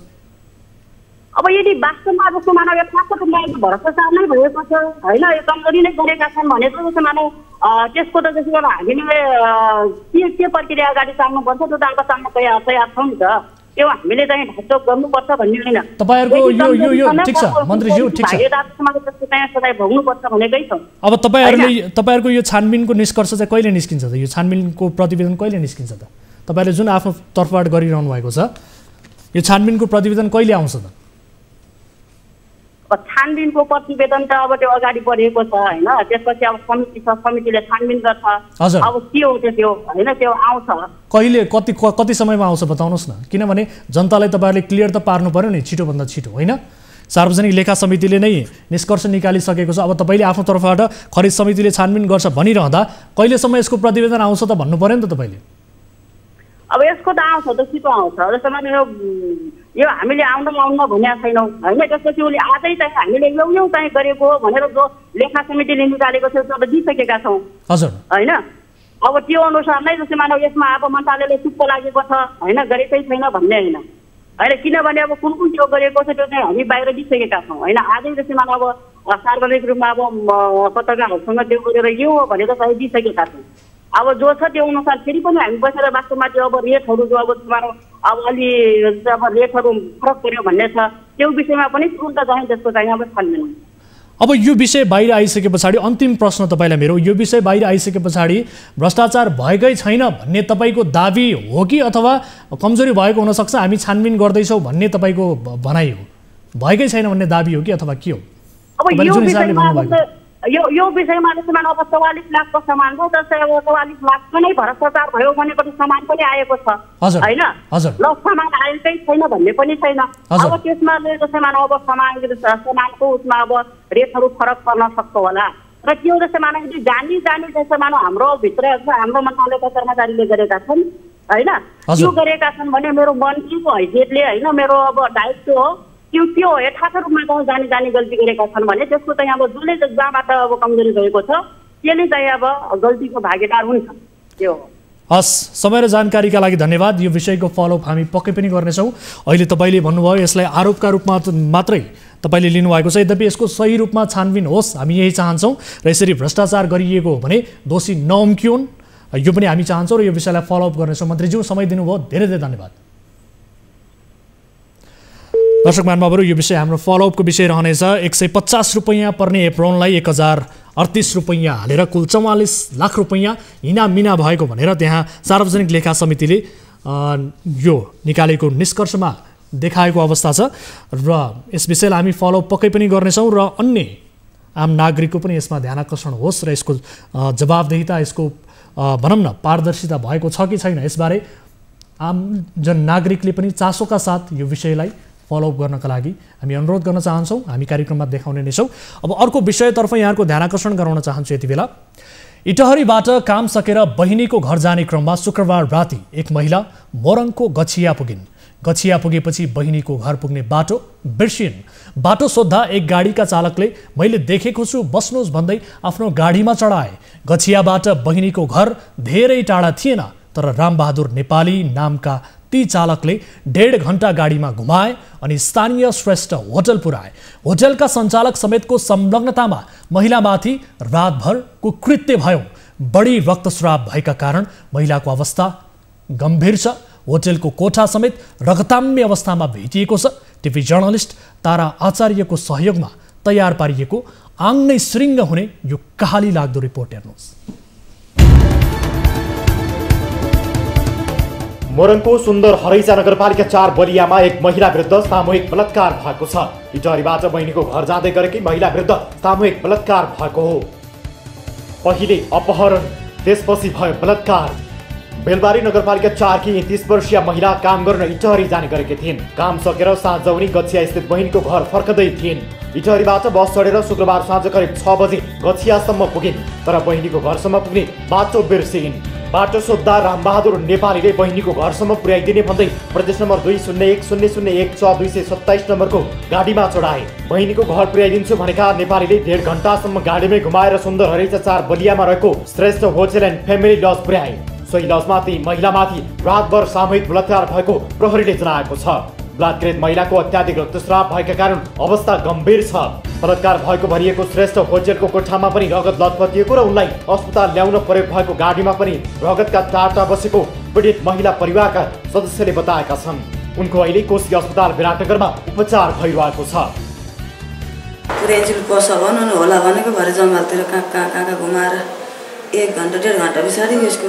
G: अब यदि वास्तवमा जस्तो मानव यथार्थ रूपमा भ्रष्टाचार नै भएको छ होइन, यो कमजोरी नै गरेका छन् भने त जस्तो मानव त्यसको त जस्तो हामीले के प्रक्रिया अगाडि सार्नुपर्छ त्यो त अब सार्न तयार छौँ नि त। त्यो हामीले चाहिँ ढाकछोप गर्नुपर्छ भन्ने होइन।
A: तपाईँहरूको यो ठिक छ मन्त्रीज्यू, ठिक छ,
G: भोग्नुपर्छ भनेकै छ।
A: अब तपाईँहरूको यो छानबिनको निष्कर्ष चाहिँ कहिले निस्किन्छ त? यो छानबिनको प्रतिवेदन कहिले निस्किन्छ त? तपाईँले जुन आफ्नो तर्फबाट गरिरहनु भएको छ यो छानबिनको प्रतिवेदन कहिले आउँछ त?
G: छानबिनको प्रतिवेदन त अब त्यो अगाडि बढेको छ होइन, त्यसपछि अब समिति छ, समितिले छानबिन गर्छ। अब के हो त्यो होइन, त्यो आउँछ
A: कहिले, कति समयमा आउँछ बताउनुहोस् न, किनभने जनतालाई तपाईँहरूले क्लियर त पार्नु पर्यो नि छिटोभन्दा छिटो होइन। सार्वजनिक लेखा समितिले नै निष्कर्ष निकालिसकेको छ, अब तपाईँले आफ्नो तर्फबाट खरिद समितिले छानबिन गर्छ भनिरहँदा कहिलेसम्म यसको प्रतिवेदन आउँछ त भन्नु पर्यो नि त तपाईँले।
G: अब यसको त आउँछ त छिटो आउँछ, जस्तो माने यो हामीले आउन भनेका छैनौँ होइन। त्यसपछि उसले आजै चाहिँ हामीले यो चाहिँ गरेको हो भनेर जो लेखा समितिले निकालेको छ त्यो त दिइसकेका छौँ होइन। अब त्यो अनुसार नै जस्तो मानव यसमा अब मन्त्रालयले चुप्प लागेको छ होइन, गरेकै छैन भन्ने होइन होइन। किनभने अब कुन कुन त्यो गरेको छ त्यो चाहिँ हामी बाहिर दिइसकेका छौँ होइन। आजै जस्तो मानव अब सार्वजनिक रूपमा अब पत्रकारहरूसँग त्यो गरेर यो हो भनेर चाहिँ दिइसकेका छौँ। अब जो छ त्यो अनुसार फेरि पनि हामी बसेर वास्तवमा त्यो अब रेटहरू जो अब अलि अब रेटहरू फरक पर्यो भन्ने छ, त्यो विषयमा पनि तुरन्त चाहिँ त्यसको चाहिँ अब छानबिन।
A: अब यो विषय बाहिर आइसके पछाडि अन्तिम प्रश्न तपाईँलाई मेरो, यो विषय बाहिर आइसके पछाडि भ्रष्टाचार भएकै छैन भन्ने तपाईँको दाबी हो कि अथवा कमजोरी भएको हुनसक्छ हामी छानबिन गर्दैछौँ भन्ने तपाईँको भनाइ हो? भएकै छैन भन्ने दाबी हो कि अथवा के हो?
G: अब यो विषयमा जस्तो अब 44 लाखको सामान छ, जस्तै अब 44 लाखको नै भ्रष्टाचार भयो भनेपछि सामान पनि आएको छ होइन। ल सामान आएकै छैन भन्ने पनि छैन। अब त्यसमा जस्तै अब सामानको उसमा अब रेटहरू फरक पर्न सक्छ होला र त्यो जस्तै मानव जानी जस्तो मानव हाम्रो भित्र हाम्रो मन्त्रालयका कर्मचारीले गरेका छन् होइन। त्यो गरेका छन् भने मेरो मन्त्रीको हैसियतले होइन, मेरो अब दायित्व हो त्यो यथार्थ रूपमा जानी गल्ती गरेका छन् भने त्यसको चाहिँ अब जसले जहाँबाट अब कमजोरी भएको छ त्यसले चाहिँ अब गल्तीको भागीदार हुन्छ। त्यो
A: हस्, समय र जानकारीका लागि धन्यवाद। यो विषयको फलोअप हामी पक्कै पनि गर्नेछौँ। अहिले तपाईँले भन्नुभयो यसलाई आरोपका रूपमा मात्रै तपाईँले लिनुभएको छ, यद्यपि यसको सही रूपमा छानबिन होस् हामी यही चाहन्छौँ र यसरी भ्रष्टाचार गरिएको हो भने दोषी नउम्कियोन् यो पनि हामी चाहन्छौँ र यो विषयलाई फलोअप गर्नेछौँ। मन्त्रीज्यू समय दिनुभयो, धेरै धेरै धन्यवाद। दर्शक महानुभावहरू, यो विषय हाम्रो फलोअपको विषय रहनेछ। 150 रुपैयाँ पर्ने एप्रोनलाई 1038 रुपैयाँ हालेर कुल 44 लाख रुपैयाँ हिनामिना भएको भनेर त्यहाँ सार्वजनिक लेखा समितिले यो निकालेको निष्कर्षमा देखाएको अवस्था छ र यस विषयलाई हामी फलोअप पक्कै पनि गर्नेछौँ र अन्य आम नागरिकको पनि यसमा ध्यान आकर्षण होस् र यसको जवाबदेहिता, यसको भनौँ न पारदर्शिता भएको छ कि छैन, यसबारे आम जन नागरिकले पनि चासोका साथ यो विषयलाई फलोअप गर्नका लागि हामी अनुरोध गर्न चाहन्छौँ। हामी कार्यक्रममा देखाउने नै छौँ। अब अर्को विषयतर्फ यहाँको ध्यान आकर्षण गराउन चाहन्छु। यति बेला इटहरीबाट काम सकेर बहिनीको घर जाने क्रममा शुक्रबार राति एक महिला मोरङको गछिया पुगिन्। गछिया पुगेपछि बहिनीको घर पुग्ने बाटो बिर्सिन्। बाटो सोद्धा एक गाडीका चालकले मैले देखेको छु बस्नुहोस् भन्दै आफ्नो गाडीमा चढाए। गछियाबाट बहिनीको घर धेरै टाढा थिएन, तर रामबहादुर नेपाली नामका ती चालकले 1.5 घण्टा गाडीमा घुमाए अनि स्थानीय श्रेष्ठ होटल पुर्याए। होटलका सञ्चालक समेतको संलग्नतामा महिलामाथि रातभर कुकृत्य भयो। बढी रक्तस्राव भएका कारण महिलाको अवस्था गम्भीर छ। होटलको कोठा समेत रगताम्य अवस्थामा भेटिएको छ। टिभी जर्नलिस्ट तारा आचार्यको सहयोगमा तयार पारिएको आङ नै श्रृङ्ग हुने यो कहाली लाग्दो रिपोर्ट हेर्नुहोस्।
C: मोरङको सुन्दर हरैचा नगरपालिका 4 बलियामा एक महिला विरुद्ध सामूहिक बलात्कार भएको छ। इटहरीबाट बहिनीको घर जाँदै गरेकी महिला विरुद्ध सामूहिक बलात्कार भएको हो। पहिले अपहरण, त्यसपछि भयो बलात्कार। बेलबारी नगरपालिका 4 की 33 वर्षीय महिला काम गर्न इटहरी जाने गरेकी थिइन्। काम सकेर साँझ उनी गछिया स्थित बहिनीको घर फर्कदै थिइन्। इटहरीबाट बस चढेर शुक्रबार साँझ करिब 6 बजे गछियासम्म पुगिन्, तर बहिनीको घरसम्म पुग्ने बाटो बिर्सिन्। बाटो सोद्धा रामबहादुर नेपालीले बहिनीको घरसम्म पुर्याइदिने भन्दै प्रदेश नम्बर 2010016227 नम्बरको गाडीमा चढाए। बहिनीको घर पुर्याइदिन्छु भनेका नेपालीले 1.5 घण्टासम्म गाडीमै घुमाएर सुन्दर हरैचा 4 बलियामा रहेको Shrestha hotel and family lodge पुर्याए। सोही लजमा ती महिलामाथि रातभर सामूहिक बलात्कार भएको प्रहरीले जनाएको छ। बलात्कृत महिलाको अत्याधिक रक्तस्राव भएका कारण अवस्था गम्भीर छ। बलात्कार भएको भनिएको श्रेष्ठ होटलको कोठामा पनि रगत लतपतिएको र उनलाई अस्पताल ल्याउन प्रयोग भएको गाडीमा पनि रगतका टाटा बसेको पीडित महिला परिवारका सदस्यले बताएका छन्। उनको अहिले कोशी अस्पताल विराटनगरमा उपचार भइरहेको छ।
H: पुर्याइन्छु पस भन्नु होला भनेको भरे जङ्गलतिर कहाँ घुमाएर 1 घण्टा 1.5 घण्टा पछाडि यसको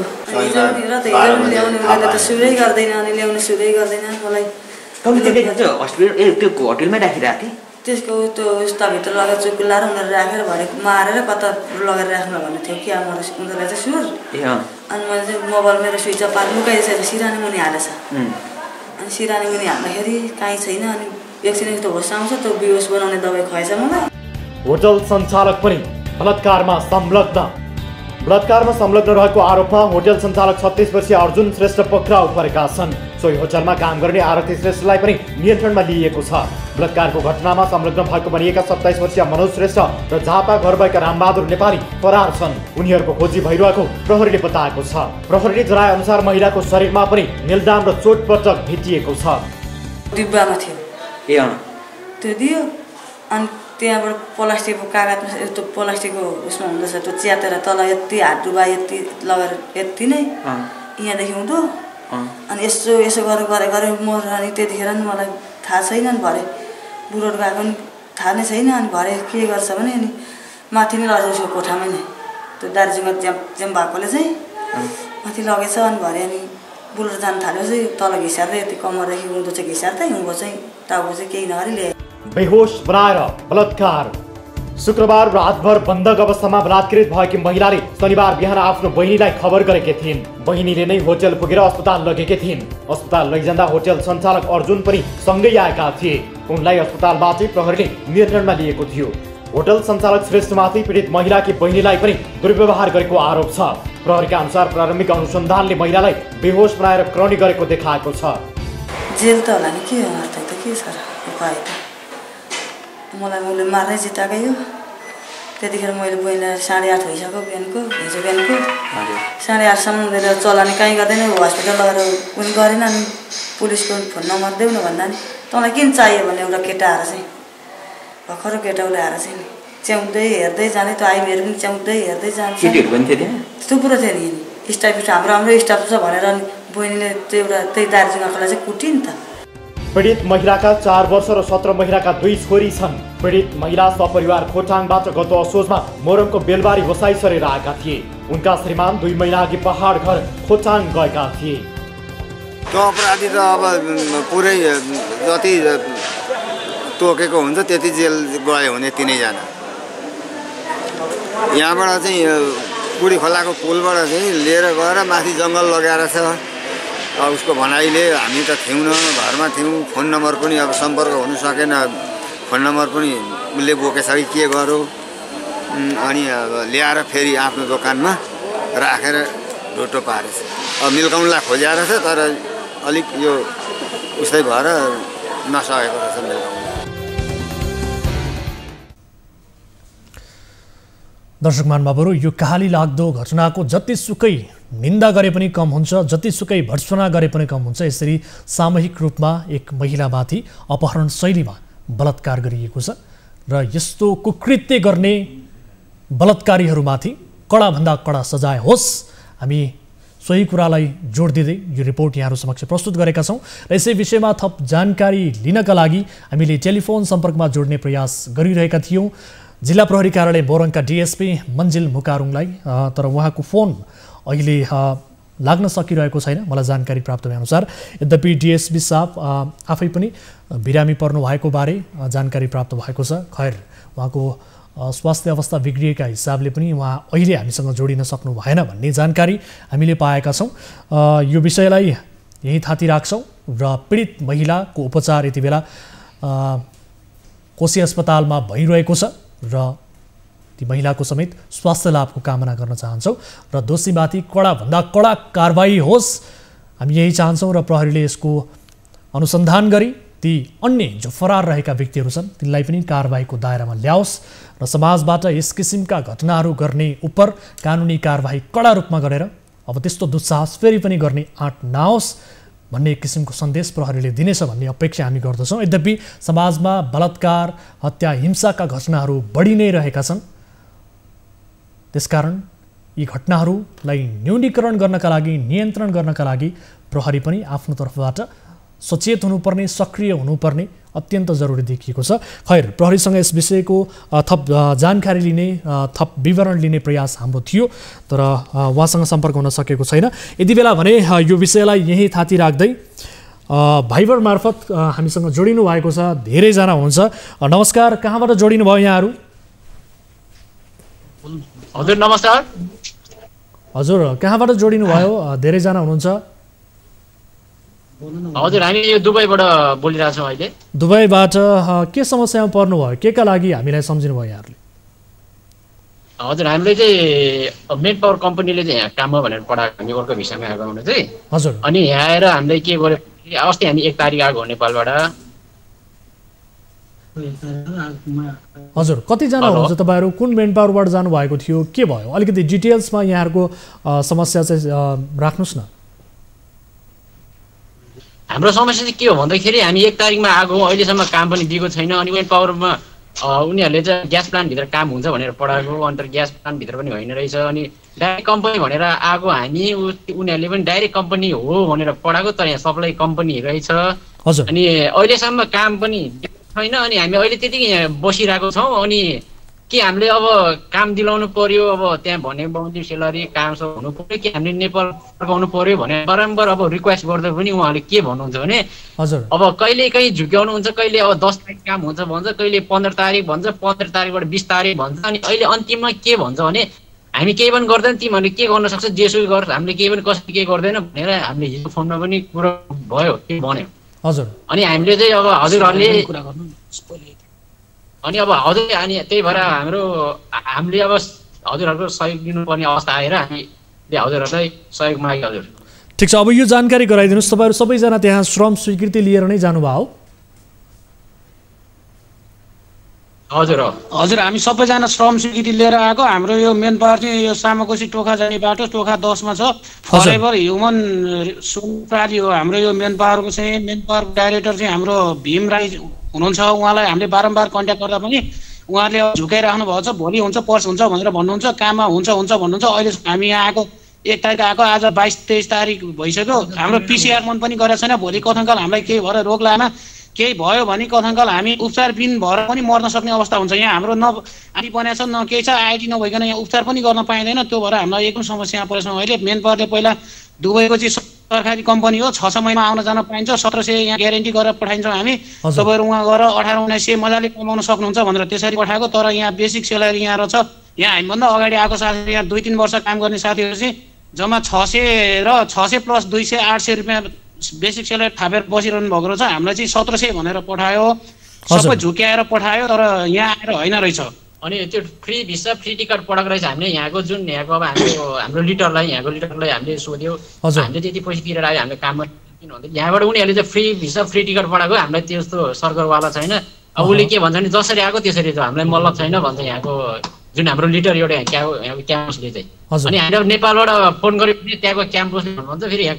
H: ल्याउनु त सुरै गर्दैन अनि ल्याउनु सुरै गर्दैन। मलाई
I: होटलमै राखिरहेको थिएँ।
H: त्यसको त्यो उस्ताभित्र लगेर चुकुलाएर उनीहरू राखेर भनेको मारेर कता लगेर राख्नु भन्ने थियो कि उनीहरूलाई चाहिँ सुर। अनि मैले चाहिँ मोबाइल मेरो स्विच अफ पारेर लुकाइदिएछ। सिरानी मुनि हालेछ। अनि सिरानी मुनि हाल्दाखेरि काहीँ छैन। अनि एकछिन यस्तो होस आउँछ, त्यो बेहोस बनाउने दबाई खुवाएछ मलाई।
C: होटल सञ्चालक पनि बलात्कारमा संलग्न रहेको आरोपमा होटल सञ्चालक 36 वर्षीय अर्जुन श्रेष्ठ पक्राउ परेका छन्। सोही होटलमा काम गर्ने आरती श्रेष्ठलाई पनि नियन्त्रणमा लिइएको छ। बलात्कारको घटनामा संलग्न भएको भनिएका 27 वर्षीय मनोज श्रेष्ठ र झापा घर भएका रामबहादुर नेपाली फरार छन्। उनीहरूको खोजी भइरहेको प्रहरीले बताएको छ। प्रहरीले जनाए अनुसार महिलाको शरीरमा पनि निलदाम र चोटपटक भेटिएको छ।
H: डिब्बामा थियो त्यो दियो। अनि त्यहाँबाट प्लास्टिकको कागजमा यस्तो प्लास्टिकको उसमा हुँदछ त्यो च्यातेर तल यति हात डुबा यति लगेर यति नै यहाँदेखि हुँदो। अनि यसो गरे म अनि त्यतिखेर नि मलाई थाहा छैन। नि भरे बुढो गएको पनि थाहा नै छैन। अनि भरे के गर्छ भने अनि माथि नै लग्यो उसको कोठामै नै त्यो दार्जिलिङमा ज्याम भएकोले चाहिँ माथि लगेछ। अनि भरे अनि बुढो जान थाल्यो चाहिँ तल घिसार्दै यति कमरदेखि उँधो चाहिँ घिसार्दै उँभो चाहिँ टाउको चाहिँ केही नगरी ल्याए।
C: बेहोस बनाएर बलात्कार। शुक्रबार रातभर बन्धक अवस्थामा बलात्कृत भएकी महिलाले शनिबार बिहान आफ्नो बहिनीलाई खबर गरेकी थिइन्। बहिनीले नै होटल पुगेर अस्पताल लगेकी थिइन्। अस्पताल लैजाँदा होटल सञ्चालक अर्जुन पनि सँगै आएका थिए। उनलाई अस्पतालबाटै प्रहरीले नियन्त्रणमा लिएको थियो। होटल सञ्चालक श्रेष्ठमाथि पीडित महिलाकी बहिनीलाई पनि दुर्व्यवहार गरेको आरोप छ। प्रहरीका अनुसार प्रारम्भिक अनुसन्धानले महिलालाई बेहोस बनाएर क्रनी गरेको देखाएको छ।
H: जेल त होला नि के हो त के छ उपाय त। मलाई उसले मार्नै जिताएकै हो। त्यतिखेर मैले बहिनीलाई 8:30 भइसक्यो बिहानको हिजो बिहानको 8:30सम्म उनीहरू चलाने कहीँ गर्दैन। हस्पिटल लगेर पनि गरेन। अनि पुलिसको फोन नम्बर देऊ न भन्दा नि तँलाई किन चाहियो भने एउटा केटा आएर चाहिँ भर्खर केटा उसले आएर चाहिँ च्याउँदै हेर्दै जाने। त्यो आइमीहरू पनि च्याउँदै हेर्दै जान्छ। थुप्रो थियो नि स्टाफ हाम्रो स्टाफ छ भनेर। अनि बहिनीले त्यो एउटा त्यही दार्जिलिङकोलाई चाहिँ कुटी नि त।
C: पीडित महिलाका 4 वर्ष र 17 महिनाका 2 छोरी छन्। पीडित महिला सपरिवार खोटाङबाट गत असोजमा मोरङको बेलबारी बसाइ सरेर आएका थिए। उनका श्रीमान 2 महिना अघि पहाड घर खोटाङ गएका थिए।
J: त्यो अपराधी त अब पुरै जति तोकेको हुन्छ त्यति जेल गए हुने 3जना। यहाँबाट चाहिँ पुडी खोलाको पुलबाट चाहिँ लिएर गएर माथि जङ्गल लगाएर छ। उसको भनाइले हामी त थियौँ न, घरमा थियौँ, फोन नम्बर पनि अब सम्पर्क हुन सकेन, फोन नम्बर पनि उसले बोकेछ कि के गर्यो, अनि ल्याएर फेरि आफ्नो दोकानमा राखेर ढुट्टो पारेछ। अब मिल्काउनलाई खोजेर छ तर अलिक यो उसै भएर नसकेको रहेछ मिल्काउन।
A: दर्शक महानुभावहरू, यो कहाली लाग्दो घटनाको जतिसुकै निन्दा गरे पनि कम हुन्छ, जतिसुकै भर्त्सना गरे पनि कम हुन्छ। यसरी सामूहिक रूपमा एक महिलामाथि अपहरण शैलीमा बलात्कार गरिएको छ र यस्तो कुकृत्य गर्ने बलात्कारीहरूमाथि कडाभन्दा कडा सजाय होस्। हामी सोही कुरालाई जोड दिँदै यो रिपोर्ट यहाँहरू समक्ष प्रस्तुत गरेका छौँ र यसै विषयमा थप जानकारी लिनका लागि हामीले टेलिफोन सम्पर्कमा जोड्ने प्रयास गरिरहेका थियौँ जिल्ला प्रहरी कार्यालय मोरङका डिएसपी मन्जिल मुकारुङलाई, तर उहाँको फोन अहिले लाग्न सकिरहेको छैन मलाई जानकारी प्राप्त भएअनुसार। यद्यपि डिएसपी साहब आफै पनि बिरामी पर्नु भएको बारे जानकारी प्राप्त भएको छ। खैर, उहाँको स्वास्थ्य अवस्था बिग्रिएका हिसाबले पनि उहाँ अहिले हामीसँग जोडिन सक्नु भएन भन्ने जानकारी हामीले पाएका छौँ। यो विषयलाई यही थाती राख्छौँ र पीडित महिलाको उपचार यति बेला कोशी अस्पतालमा भइरहेको छ र ती महिलाको समेत स्वास्थ्य लाभको कामना गर्न चाहन्छौँ र दोषीमाथि कडाभन्दा कडा कारबाही होस् हामी यही चाहन्छौँ र प्रहरीले यसको अनुसन्धान गरी ती अन्य जो फरार रहेका व्यक्तिहरू छन् तिनलाई पनि कारबाहीको दायरामा ल्याओस् र समाजबाट यस किसिमका घटनाहरू गर्ने उप कानुनी कारबाही कडा रूपमा गरेर अब त्यस्तो दुस्साहस फेरि पनि गर्ने आँट नआओस् भन्ने किसिमको सन्देश प्रहरीले दिनेछ भन्ने अपेक्षा हामी गर्दछौँ। यद्यपि समाजमा बलात्कार, हत्या, हिंसाका घटनाहरू बढी नै रहेका छन्। त्यसकारण यी घटनाहरूलाई न्यूनीकरण गर्नका लागि, नियन्त्रण गर्नका लागि प्रहरी पनि आफ्नो तर्फबाट सचेत हुनुपर्ने, सक्रिय हुनुपर्ने अत्यन्त जरुरी देखिएको छ। खैर, प्रहरीसँग यस विषयको थप जानकारी लिने, थप विवरण लिने प्रयास हाम्रो थियो तर उहाँसँग सम्पर्क हुन सकेको छैन। यति बेला भने यो विषयलाई यही थाती राख्दै भाइबर मार्फत हामीसँग जोडिनु भएको छ, धेरैजना हुनुहुन्छ। नमस्कार, कहाँबाट जोडिनु भयो यहाँहरू?
I: हजुर नमस्कार।
A: हजुर, कहाँबाट जोडिनु भयो? धेरैजना हुनुहुन्छ।
I: हजुर, हामी यो दुबईबाट बोलिरहेको छौँ अहिले।
A: दुबईबाट के समस्यामा पर्नुभयो, के का लागि हामीलाई सम्झिनु भयो यहाँहरूले?
I: हजुर, हामीले चाहिँ मेन पावर कम्पनीले चाहिँ यहाँ काममा भनेर पठाएको हामी अर्को भिसामा आएको हुन चाहिँ।
A: हजुर।
I: अनि यहाँ आएर हामीले के गर्यो, अस्ति हामी 1 तारिक आएको नेपालबाट।
A: हजुर, कतिजना हुनुहुन्छ तपाईँहरू? कुन मेन पावरबाट जानुभएको थियो, के भयो? अलिकति डिटेल्समा यहाँहरूको समस्या चाहिँ राख्नुहोस् न।
I: हाम्रो समस्या चाहिँ के हो भन्दाखेरि हामी 1 तारिकमा आएको, अहिलेसम्म काम पनि दिएको छैन। अनि मेन पावरमा उनीहरूले चाहिँ ग्यास प्लान्टभित्र काम हुन्छ भनेर पठाएको, अन्त ग्यास प्लान्टभित्र पनि होइन रहेछ। अनि डाइरेक्ट कम्पनी भनेर आएको हामी, उनीहरूले पनि डाइरेक्ट कम्पनी हो भनेर पठाएको, तर यहाँ सप्लाई कम्पनी रहेछ। अनि अहिलेसम्म काम पनि छैन। अनि हामी अहिले त्यतिकै यहाँ बसिरहेको छौँ। अनि के हामीले अब काम दिलाउनु पर्यो, अब त्यहाँ भने बाउन्ड्री सेलरी काम सब हुनु पर्यो, कि हामीले नेपाल फर्काउनु पर्यो भने बारम्बार अब रिक्वेस्ट गर्दा पनि उहाँहरूले के भन्नुहुन्छ भने अब कहिले कहीँ झुक्याउनुहुन्छ, कहिले अब 10 तारिक काम हुन्छ भन्छ, कहिले 15 तारिक भन्छ, 15 तारिकबाट 20 तारिक भन्छ। अनि अहिले अन्तिममा के भन्छ भने हामी केही पनि गर्दैन, तिमीहरूले के गर्न सक्छ जेसुकै गर, हामीले केही पनि कसरी केही गर्दैन भनेर हामीले हिजो फोनमा पनि कुरा भयो, के भन्यो।
A: हजुर।
I: अनि हामीले चाहिँ अब हजुरहरूले अनि अब हजुर, अनि त्यही भएर हामीले अब हजुरहरूको सहयोग दिनुपर्ने अवस्था आएर हामीले हजुरहरूलाई सहयोग माग्यो। हजुर,
A: ठिक छ। अब यो जानकारी गराइदिनुहोस्, तपाईँहरू सबैजना त्यहाँ श्रम स्वीकृति लिएर नै जानुभयो?
I: हजुर
K: हजुर, हामी सबैजना श्रम स्वीकृति लिएर आएको। हाम्रो यो मेन पावर चाहिँ यो सामाकोशी टोखा जाने बाटो टोखा 10 मा छ। फरेभर ह्युमन सुनप्राली हो हाम्रो यो मेन पावरको चाहिँ। मेन पावर डाइरेक्टर चाहिँ हाम्रो भीम राई हुनुहुन्छ। उहाँलाई हामीले बारम्बार कन्ट्याक्ट गर्दा पनि उहाँले झुकाइराख्नु भएको छ। भोलि हुन्छ, पर्स हुन्छ भनेर भन्नुहुन्छ, काममा हुन्छ भन्नुहुन्छ। अहिले हामी यहाँ आएको 1 तारिक आएको, आज 22-23 तारिक भइसक्यो। हाम्रो पिसिआर मन पनि गरेको छैन। भोलि कथङ्काल हामीलाई केही भएर रोग लागेमा केही भयो भने कथङ्काल हामी उपचारबिन भएर पनि मर्न सक्ने अवस्था हुन्छ। यहाँ हाम्रो न आइडी बनाएको छ, न केही छ, आइडी नभइकन यहाँ उपचार पनि गर्न पाइँदैन। त्यो भएर हामीलाई एकदम समस्या परेछ अहिले। मेन पावरले पहिला दुबईको चाहिँ सरकारी कम्पनी हो, 6 महिना आउन जान पाइन्छ, 1700 यहाँ ग्यारेन्टी गरेर पठाइन्छौँ हामी। तपाईँहरू उहाँ गएर 1800-1900 मजाले कमाउन सक्नुहुन्छ भनेर त्यसरी पठाएको। तर यहाँ बेसिक सेलरी यहाँ रहेछ यहाँ हामीभन्दा अगाडि आएको साथीहरू यहाँ 2-3 वर्ष काम गर्ने साथीहरू चाहिँ जम्मा 600 र 600 प्लस 200 800 रुपियाँ बेसिक सेलेरी थापेर बसिरहनु भएको रहेछ। हामीलाई चाहिँ 1700 भनेर पठायो, सबै झुक्याएर पठायो, तर यहाँ आएर होइन रहेछ।
I: अनि त्यो फ्री भिसा फ्री टिकट पठाएको रहेछ। हामीले यहाँको जुन यहाँको अब हाम्रो लिडरलाई हामीले सोध्यो, हामीले त्यति पैसा तिरेर आयो, हामीले काम भन्दै यहाँबाट उनीहरूले चाहिँ फ्री भिसा फ्री टिकट पठाएको, हामीलाई त्यस्तो सर्कलवाला छैन। अब उसले के भन्छ भने जसरी आएको त्यसरी त हामीलाई मतलब छैन भन्छ यहाँको जुन हाम्रो लिडर एउटा यहाँको क्याम्पसले चाहिँ। अनि हामीले नेपालबाट फोन गऱ्यो भने त्यहाँको क्याम्पसले भन्छ फेरि यहाँ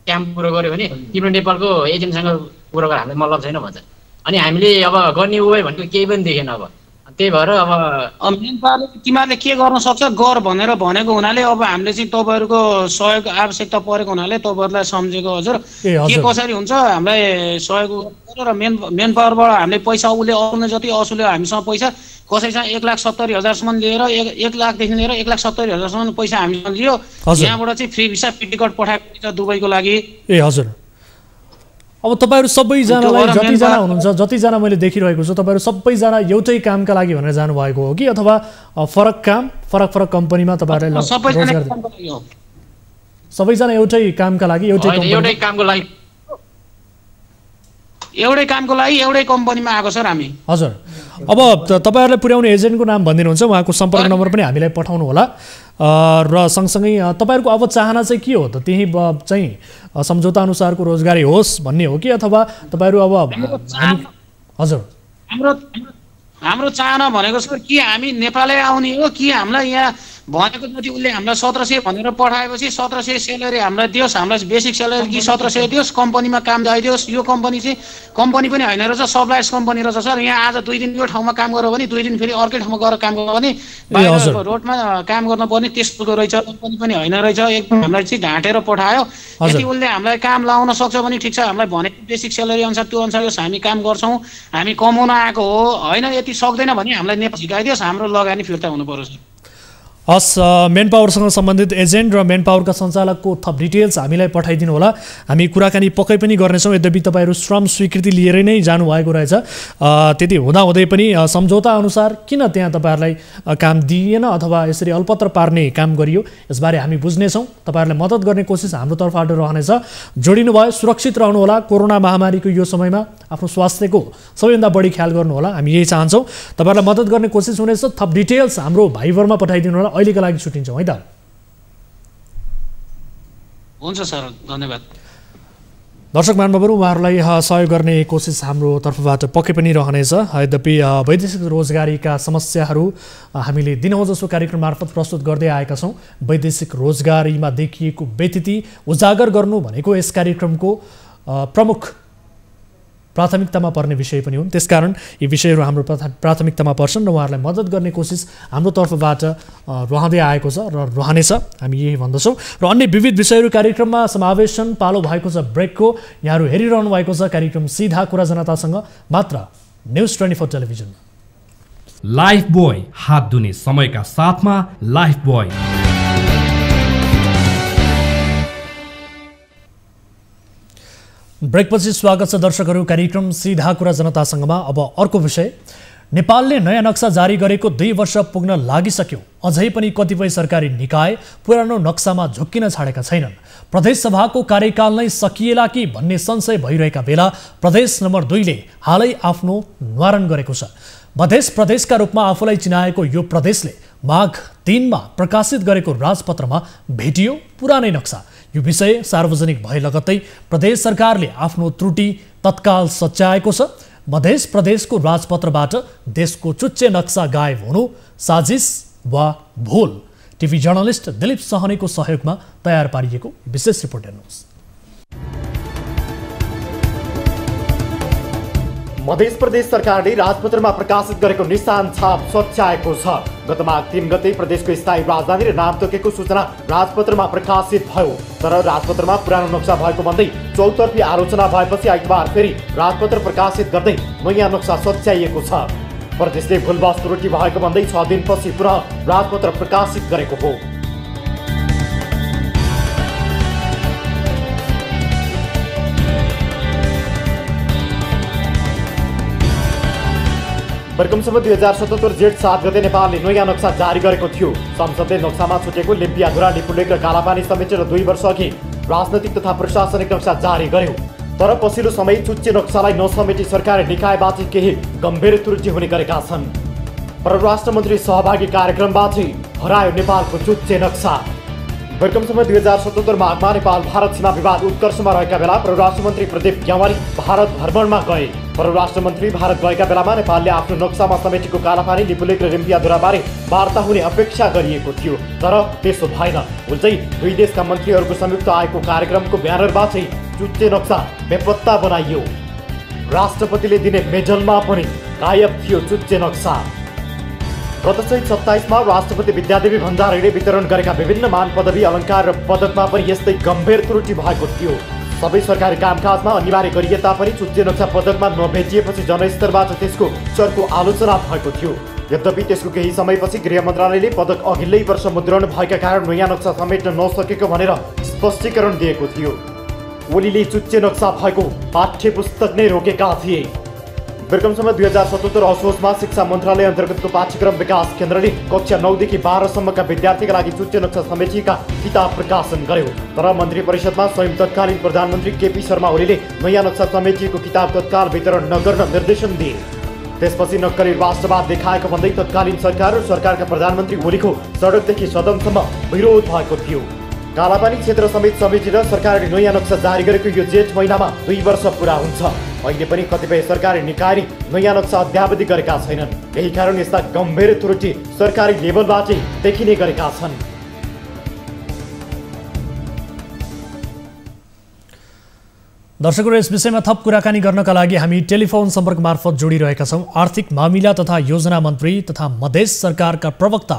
I: क्याम्प कुरो गऱ्यो भने तिम्रो नेपालको एजेन्टसँग कुरो गरेर हामीलाई मतलब छैन भन्छ। अनि हामीले अब गर्ने उयो भनेको केही पनि देखेन। अब त्यही भएर अब
K: मेन पावरले तिमीहरूले के गर्न सक्छ गर भनेर भनेको हुनाले अब हामीले चाहिँ तपाईँहरूको सहयोग आवश्यकता परेको हुनाले तपाईँहरूलाई सम्झेको। हजुर के कसरी हुन्छ हामीलाई सहयोग र मेन पावरबाट हामीले पैसा उसले आउने जति असुल्यो हामीसँग पैसा कसैसँग 1,70,000सम्म लिएर 1 लाखदेखि लिएर 1,70,000सम्म पैसा हामीसँग लियो। यहाँबाट चाहिँ फ्री भिसा फ्री टिकट पठाएको छ दुबईको लागि।
A: हजुर अब तपाईहरु सबैजनालाई जतिजना हुनुहुन्छ जतिजना मैले देखिरहेको छु तपाईहरु सबैजना एउटै कामका लागि भनेर जानु भएको हो कि अथवा फरक काम फरक कम्पनीमा तपाईहरुले सबैजना एउटै कामका लागि
K: एउटै कामको लागि एउटै कम्पनीमा आएको सर हामी।
A: हजुर अब तपाईहरुले पुर्याउने एजेन्टको नाम भनिदिनुहुन्छ, उहाँको सम्पर्क नम्बर पनि हामीलाई पठाउनु होला र सँगसँगै तपाईहरुको अब चाहना चाहिँ के हो त? त्यही चाहिँ सम्झौता अनुसारको रोजगारी होस् भन्ने हो कि अथवा तपाईहरु अब हजुर
K: हाम्रो चाहना भनेको सर कि हामी नेपालै आउने हो कि हामीलाई यहाँ भनेको जति उसले हामीलाई 1700 भनेर पठाएपछि 1700 सेलेरी हामीलाई दियोस्, हामीलाई बेसिक सेलेरी कि 1700 दियोस्, कम्पनीमा काम दियोस्। यो कम्पनी चाहिँ कम्पनी पनि होइन रहेछ, सप्लायर्स कम्पनी रहेछ सर। यहाँ आज 2 दिन यो ठाउँमा काम गर्यो भने 2 दिन फेरि अर्कै ठाउँमा गएर काम गर्यो भने बाहिर रोडमा काम गर्न पर्ने त्यस्तो रहेछ, कम्पनी पनि होइन रहेछ। एकदम हामीलाई चाहिँ ढाँटेर पठायो। यदि उसले हामीलाई काम लाउन सक्छ भने ठिक छ, हामीलाई भनेको बेसिक सेलेरी अनुसार त्यो अनुसार हामी काम गर्छौँ, हामी कमाउन आएको हो होइन। यति सक्दैन भने हामीलाई नेपाल झिकाइदियोस्, हाम्रो लगानी फिर्ता हुनु पर्यो सर।
A: हस् मेन पावरसँग सम्बन्धित एजेन्ट र मेन पावरका सञ्चालकको थप डिटेल्स हामीलाई पठाइदिनु होला, हामी कुराकानी पक्कै पनि गर्नेछौँ। यद्यपि तपाईँहरू श्रम स्वीकृति लिएरै नै जानुभएको रहेछ, त्यति हुँदाहुँदै पनि सम्झौता अनुसार किन त्यहाँ तपाईँहरूलाई काम दिइएन अथवा यसरी अल्पत्र पार्ने काम गरियो यसबारे हामी बुझ्नेछौँ। तपाईँहरूलाई मद्दत गर्ने कोसिस हाम्रो तर्फबाट रहनेछ। जोडिनु भयो, सुरक्षित रहनुहोला। कोरोना महामारीको यो समयमा आफ्नो स्वास्थ्यको सबैभन्दा बढी ख्याल गर्नुहोला, हामी यही चाहन्छौँ। तपाईँहरूलाई मद्दत गर्ने कोसिस हुनेछ। थप डिटेल्स हाम्रो भाइबरमा पठाइदिनु होला। अहिलेका लागि छुट्टिन्छौँ है त।
K: हुन्छ सर, धन्यवाद।
A: दर्शक महानुभावहरू, उहाँहरूलाई सहयोग गर्ने कोसिस हाम्रो तर्फबाट पक्कै पनि रहनेछ। यद्यपि वैदेशिक रोजगारीका समस्याहरू हामीले दिनहुँ जसो कार्यक्रम मार्फत प्रस्तुत गर्दै आएका छौँ। वैदेशिक रोजगारीमा देखिएको व्यतिथि उजागर गर्नु भनेको यस कार्यक्रमको प्रमुख प्राथमिकतामा पर्ने विषय पनि हुन्। त्यसकारण यी विषयहरू हाम्रो प्राथमिकतामा पर्छन् र उहाँहरूलाई मद्दत गर्ने कोसिस हाम्रो तर्फबाट रहँदै आएको छ र रहनेछ, हामी यही भन्दछौँ। र अन्य विविध विषयहरू कार्यक्रममा समावेशन पालो भएको छ ब्रेकको। यहाँहरू हेरिरहनु भएको छ कार्यक्रम सीधा कुरा जनतासँग, मात्र न्युज 24 टेलिभिजनमा।
B: लाइफ बोय, हात धुने समयका साथमा लाइफ बोय।
A: ब्रेकपछि स्वागत छ दर्शकहरू कार्यक्रम सीधा कुरा जनतासँगमा। अब अर्को विषय, नेपालले नयाँ नक्सा जारी गरेको 2 वर्ष पुग्न लागिसक्यो, अझै पनि कतिपय सरकारी निकाय पुरानो नक्सामा झुक्किन छाडेका छैनन्। प्रदेश सभाको कार्यकाल नै सकिएला कि भन्ने संशय भइरहेका बेला प्रदेश नम्बर 2 ले हालै आफ्नो निवारण गरेको छ। मधेस प्रदेशका रूपमा आफूलाई चिनाएको यो प्रदेशले माघ 3 मा प्रकाशित गरेको राजपत्रमा भेटियो पुरानै नक्सा। यो विषय सार्वजनिक भए लगत्तै प्रदेश सरकारले आफ्नो त्रुटि तत्काल सच्याएको छ। मधेस प्रदेशको राजपत्रबाट देशको चुच्चे नक्सा गायब हुनु साजिस वा भूल? टिभी जर्नलिस्ट दिलीप सहनीको सहयोगमा तयार पारिएको विशेष रिपोर्ट हेर्नुहोस्।
C: मध्य प्रदेश सरकारले राजपत्रमा प्रकाशित गरेको निशान छाप सच्याएको छ। गत माघ 3 गते प्रदेशको स्थायी राजधानी र नाम तोकेको सूचना राजपत्रमा प्रकाशित भयो, तर राजपत्रमा पुरानो नक्सा भएको भन्दै चौतर्फी आलोचना भएपछि आइतबार फेरि राजपत्र प्रकाशित गर्दै नयाँ नक्सा सच्याइएको छ। प्रदेशले भुलवश त्रुटि भएको भन्दै 6 दिनपछि पुनः राजपत्र प्रकाशित गरेको हो। वर्कमसम्म 2077 जेठ 7 गते नेपालले नयाँ नक्सा जारी गरेको थियो। संसदले नक्सामा छुटेको लिम्पियाधुरा लिपुलेक र कालापानी समेटेर 2 वर्ष अघि राजनैतिक तथा प्रशासनिक नक्सा जारी गर्यो। तर पछिल्लो समय चुच्चे नक्सालाई नसमेटी सरकारी निकायबाट केही गम्भीर त्रुटि हुने गरेका छन्। परराष्ट्र मन्त्री सहभागी कार्यक्रमबाट हरायो नेपालको चुच्चे नक्सा। वर्कमसम्म 2077 माघमा नेपाल भारत सीमा विवाद उत्कर्षमा रहेका बेला परराष्ट्र मन्त्री प्रदीप ग्यावाली भारत भ्रमणमा गए। परराष्ट्र मन्त्री भारत गएका बेलामा नेपालले आफ्नो नक्सामा समेटेको कालापानी लिपुलेक र लिम्पियाधुराबारे वार्ता हुने अपेक्षा गरिएको थियो, तर त्यसो भएन। उल्टै दुई देशका मन्त्रीहरूको संयुक्त आएको कार्यक्रमको ब्यानरबाटै चुच्चे नक्सा बेपत्ता बनाइयो। राष्ट्रपतिले दिने मेडलमा पनि गायब थियो चुच्चे नक्सा। गत चैत 27 राष्ट्रपति विद्यादेवी भण्डारीले वितरण गरेका विभिन्न मान पदवी अलङ्कार र पदकमा पनि यस्तै गम्भीर त्रुटि भएको थियो। सबै सरकारी कामकाजमा अनिवार्य गरिए तापनि चुच्चे नक्सा पदकमा नभेटिएपछि जनस्तरबाट त्यसको चर्को आलोचना भएको थियो। यद्यपि त्यसको केही समयपछि गृह मन्त्रालयले पदक अघिल्लै वर्ष मुद्रण भएका कारण नयाँ नक्सा समेट्न नसकेको भनेर स्पष्टीकरण दिएको थियो। ओलीले चुच्चे नक्सा भएको पाठ्य पुस्तक नै रोकेका थिए। वर्कमसम्म 2077 असोजमा शिक्षा मन्त्रालय अन्तर्गतको पाठ्यक्रम विकास केन्द्रले कक्षा 9 देखि 12 सम्मका विद्यार्थीका लागि चुच्चे नक्सा समेटिएका किताब प्रकाशन गर्यो। तर मन्त्री परिषदमा स्वयं तत्कालीन प्रधानमन्त्री केपी शर्मा ओलीले नयाँ नक्सा समेटिएको किताब तत्काल वितरण नगर्न निर्देशन दिए। त्यसपछि नक्कली राष्ट्रवाद देखाएको भन्दै तत्कालीन सरकार र सरकारका प्रधानमन्त्री ओलीको सडकदेखि सदनसम्म विरोध भएको थियो। कालापानी क्षेत्र समेत समेटेर सरकारले नयाँ नक्सा जारी गरेको यो जेठ महिनामा 2 वर्ष पुरा हुन्छ। अहिले पनि कतिपय सरकारी निकायले नयाँ नक्सा अद्यावधि गरेका छैनन्। यही कारण यस्ता गम्भीर त्रुटि सरकारी लेभलबाटै देखिने गरेका छन्।
A: दर्शकहरू, यस विषयमा थप कुराकानी गर्नका लागि हामी टेलिफोन सम्पर्क मार्फत जोडिरहेका छौँ। आर्थिक मामिला तथा योजना मन्त्री तथा मधेस सरकारका प्रवक्ता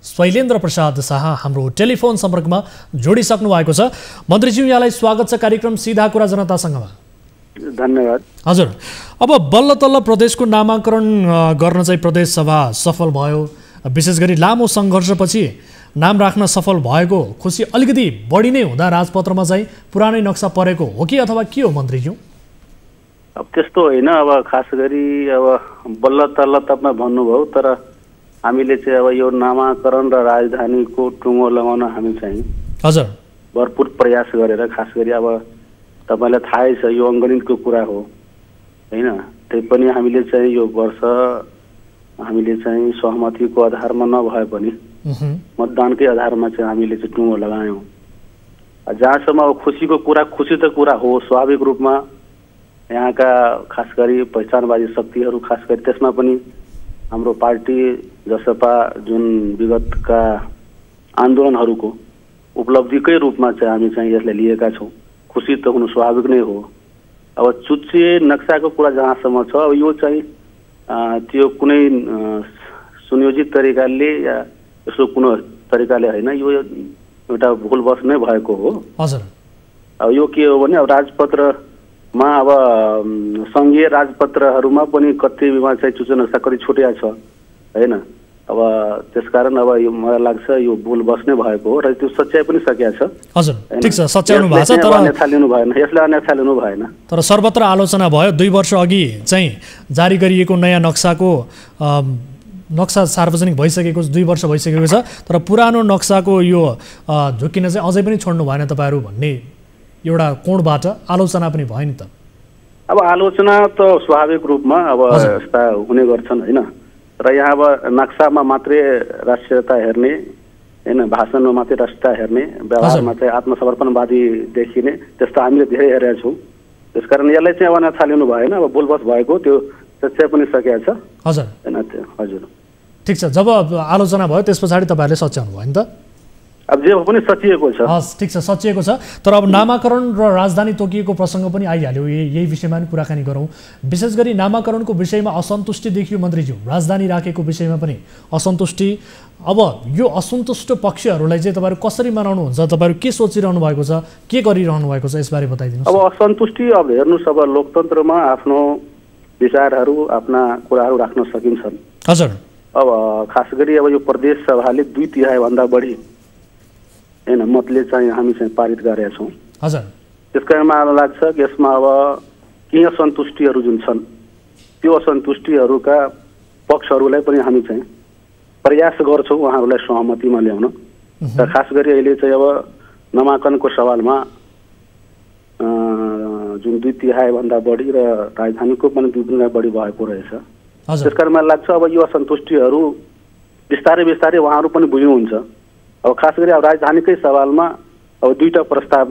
A: शैलेन्द्र प्रसाद शाह हाम्रो टेलिफोन सम्पर्कमा जोडिसक्नु भएको छ। मन्त्रीज्यू, यहाँलाई स्वागत छ कार्यक्रम सीधा कुरा जनतासँगमा।
L: धन्यवाद।
A: हजुर, अब बल्ल तल्ल प्रदेशको नामाकरण गर्न चाहिँ प्रदेश सभा सफल भयो। विशेष गरी लामो सङ्घर्षपछि नाम राख्न सफल भएको खुसी अलिकति बढी नै हुँदा राजपत्रमा चाहिँ पुरानै नक्सा परेको हो कि अथवा के हो मन्त्रीज्यू?
L: अब त्यस्तो होइन। अब खास गरी अब बल्ल तल्ल तपाईँ भन्नुभयो, तर हामीले चाहिँ अब यो नामाकरण र राजधानीको टुङ्गो लगाउन हामी चाहिँ
A: हजुर
L: भरपुर प्रयास गरेर, खास गरी अब तपाईँलाई थाहै छ यो अङ्गणितको कुरा हो होइन। त्यही पनि हामीले चाहिँ यो वर्ष हामीले चाहिँ सहमतिको आधारमा नभए पनि मतदानकै आधारमा चाहिँ हामीले चाहिँ टुङ्गो लगायौँ। जहाँसम्म अब खुसीको कुरा, खुसी त कुरा हो स्वाभाविक रूपमा। यहाँका खास गरी पहिचानवादी शक्तिहरू, खास गरी त्यसमा पनि हाम्रो पार्टी जसपा जुन विगतका आन्दोलनहरूको उपलब्धिकै रूपमा चाहिँ हामी चाहिँ यसलाई लिएका छौँ। खुसी त हुनु स्वाभाविक नै हो। अब चुच्चे नक्साको कुरा जहाँसम्म छ, अब यो चाहिँ त्यो कुनै सुनियोजित तरिकाले या यसो कुनै तरिकाले होइन, यो एउटा भुलवश नै भएको हो।
A: हजुर,
L: अब यो के हो भने अब राजपत्रमा अब सङ्घीय राजपत्रहरूमा पनि कतिमा चाहिँ चुच्चे नक्सा कति छुट्या छ होइन। अब त्यसकारण अब यो मलाई लाग्छ यो भुलवश नै भएको हो र त्यो सच्याइ पनि सकिया छ।
A: हजुर, ठिक छ, सच्याउनु भएको छ, तर
L: अन्यथा लिनु भएन, यसलाई अन्यथा लिनु भएन।
A: तर सर्वत्र आलोचना भयो 2 वर्ष अघि चाहिँ जारी गरिएको नयाँ नक्साको नक्सा सार्वजनिक भइसकेको 2 वर्ष भइसकेको छ, तर पुरानो नक्साको यो झुकिन चाहिँ अझै पनि छोड्नु भएन तपाईँहरू भन्ने एउटा कोणबाट आलोचना पनि भयो नि त।
L: अब आलोचना त स्वाभाविक रूपमा अब यस्ता हुने गर्छन् होइन। र यहाँ अब नक्सामा मात्रै राष्ट्रियता हेर्ने होइन, भाषणमा मात्रै राष्ट्रियता हेर्ने, व्यवहारमा चाहिँ आत्मसमर्पणवादी देखिने, त्यस्तो हामीले धेरै हेरेका छौँ। त्यसकारण यसलाई चाहिँ अब अन्यथा लिनु भएन। अब भुलवश भएको त्यो सच्याइ पनि सकिया छ।
A: हजुर
L: होइन, हजुर
A: ठिक छ। जब आलोचना भयो त्यस पछाडि तपाईँहरूले सच्याउनु भयो नि त?
L: अब जे पनि सचिएको छ।
A: हस्, ठिक छ, सचिएको छ। तर अब नामाकरण र राजधानी तोकिएको प्रसङ्ग पनि आइहाल्यो। यही विषयमा पनि कुराकानी गरौँ। विशेष गरी नामाकरणको विषयमा असन्तुष्टि देखियो मन्त्रीज्यू, राजधानी राखेको विषयमा पनि असन्तुष्टि। अब यो असन्तुष्ट पक्षहरूलाई चाहिँ तपाईँहरू कसरी मनाउनुहुन्छ? तपाईँहरू के सोचिरहनु भएको छ, के गरिरहनु भएको छ, यसबारे बताइदिनुहोस्।
L: अब असन्तुष्टि, अब हेर्नुहोस्, अब लोकतन्त्रमा आफ्नो विचारहरू, आफ्ना कुराहरू राख्न सकिन्छन्।
A: हजुर,
L: अब खास गरी अब यो प्रदेश सभाले 2/3 भन्दा बढी होइन मतले चाहिँ हामी चाहिँ पारित गरेका छौँ।
A: हजुर,
L: त्यसकारण मलाई लाग्छ कि यसमा अब केही असन्तुष्टिहरू जुन छन् त्यो असन्तुष्टिहरूका पक्षहरूलाई पनि हामी चाहिँ प्रयास गर्छौँ उहाँहरूलाई सहमतिमा ल्याउन। र खास गरी अहिले चाहिँ अब नामाङ्कनको सवालमा जुन 2/3 भन्दा बढी र राजधानीको पनि 2/3 बढी भएको रहेछ। त्यसकारण मलाई लाग्छ अब यो असन्तुष्टिहरू बिस्तारै बिस्तारै उहाँहरू पनि बुझ्नुहुन्छ। अब खास गरी अब राजधानीकै सवालमा अब 2टा प्रस्ताव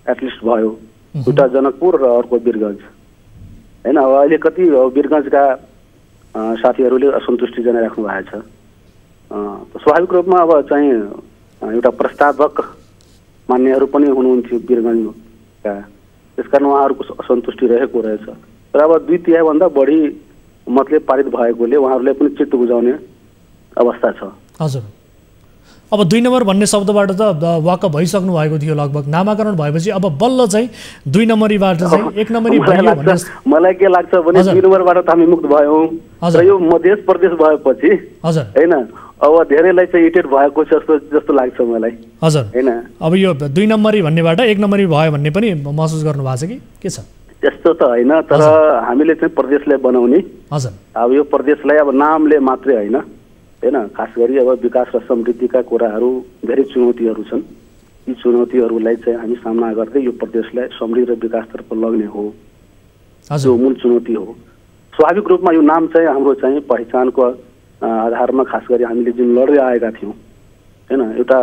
L: एटलिस्ट भयो, एउटा जनकपुर र अर्को वीरगञ्ज होइन। अब अहिले कति वीरगञ्जका साथीहरूले असन्तुष्टि जनाइराख्नु भएको छ। स्वाभाविक रूपमा अब चाहिँ एउटा प्रस्तावक मान्नेहरू पनि हुनुहुन्थ्यो वीरगञ्जका, त्यसकारण उहाँहरूको असन्तुष्टि रहेको रहेछ। तर अब 2/3 भन्दा बढी मतले पारित भएकोले उहाँहरूले पनि चित्त बुझाउने अवस्था छ।
A: हजुर, अब 2 नम्बर भन्ने शब्दबाट त वाकअप भइसक्नु भएको थियो लगभग। नामाकरण भएपछि अब बल्ल चाहिँ 2 नम्बरीबाट चाहिँ 1 नम्बरी भयो भन्ने
L: मलाई के लाग्छ भने 2 नम्बरबाट त हामी मुक्त भयौँ र यो मध्य प्रदेश भएपछि हैन अब धेरैलाई चाहिँ इरिटेट भएको जस्तो लाग्छ मलाई।
A: हजुर
L: हैन,
A: अब यो 2 नम्बरी भन्नेबाट 1 नम्बरी भयो भन्ने पनि महसुस गर्नु भएको छ कि के छ?
L: त्यस्तो त होइन, तर हामीले चाहिँ प्रदेशलाई बनाउने।
A: हजुर,
L: अब यो प्रदेशलाई अब नामले मात्रै होइन हैन, खास गरी अब विकास र समृद्धिका कुराहरू धेरै चुनौतीहरू छन्। यी चुनौतीहरूलाई चाहिँ हामी सामना गर्दै यो प्रदेशलाई समृद्धि र विकासतर्फ लग्ने हो, जो मूल चुनौती हो। स्वाभाविक रूपमा यो नाम चाहिँ हाम्रो चाहिँ पहिचानको आधारमा खास गरी हामीले जुन लड्दै आएका थियौँ हैन, एउटा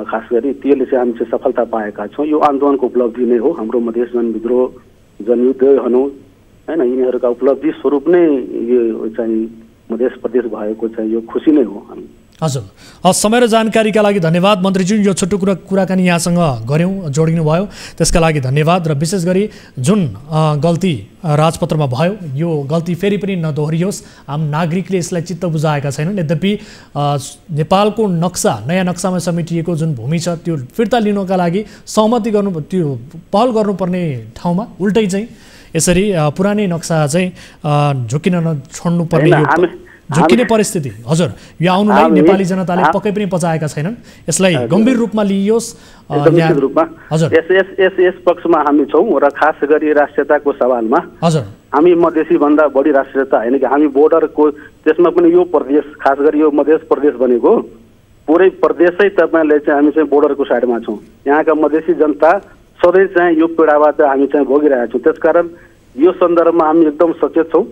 L: खास गरी त्यसले चाहिँ हामी चाहिँ सफलता पाएका छौँ। यो आन्दोलनको उपलब्धि नै हो, हाम्रो मधेस जनविद्रोह जनयुद्ध भनौँ हैन, यिनीहरूका उपलब्धि स्वरूप नै यो चाहिँ मध्य प्रदेश भएको चाहिँ यो खुसी नै हो हामी।
A: हजुर, समय र जानकारीका लागि धन्यवाद मन्त्रीज्यू। यो छोटो कुराकानी यहाँसँग गऱ्यौँ, जोडिनु भयो, त्यसका लागि धन्यवाद। र विशेष गरी जुन गल्ती राजपत्रमा भयो यो गल्ती फेरि पनि नदोहोरियोस्, आम नागरिकले यसलाई चित्त बुझाएका छैनन्। यद्यपि नेपालको नक्सा नयाँ नक्सामा समेटिएको जुन भूमि छ त्यो फिर्ता लिनका लागि सहमति गर्नु, त्यो पहल गर्नुपर्ने ठाउँमा उल्टै चाहिँ यसरी पुरानै नक्सा चाहिँ झुकिन नछोड्नु पर्ने झुकिने परिस्थिति हजुर यो आउनुलाई नेपाली जनताले पक्कै पनि पचाएका छैनन्। यसलाई गम्भीर रूपमा लिइयोस्।
L: निश्चित रूपमा हजुर यस पक्षमा हामी छौँ र खास गरी राष्ट्रियताको सवालमा
A: हजुर
L: हामी मधेसी भन्दा बढी राष्ट्रियता होइन कि हामी बोर्डरको, त्यसमा पनि यो प्रदेश खास गरी यो मध्य प्रदेश भनेको पुरै प्रदेशै तपाईँले चाहिँ हामी चाहिँ बोर्डरको साइडमा छौँ। यहाँका मधेसी जनता सधैँ चाहिँ यो पीडाबाट हामी चाहिँ भोगिरहेका छौँ। त्यसकारण यो सन्दर्भमा हामी एकदम सचेत छौँ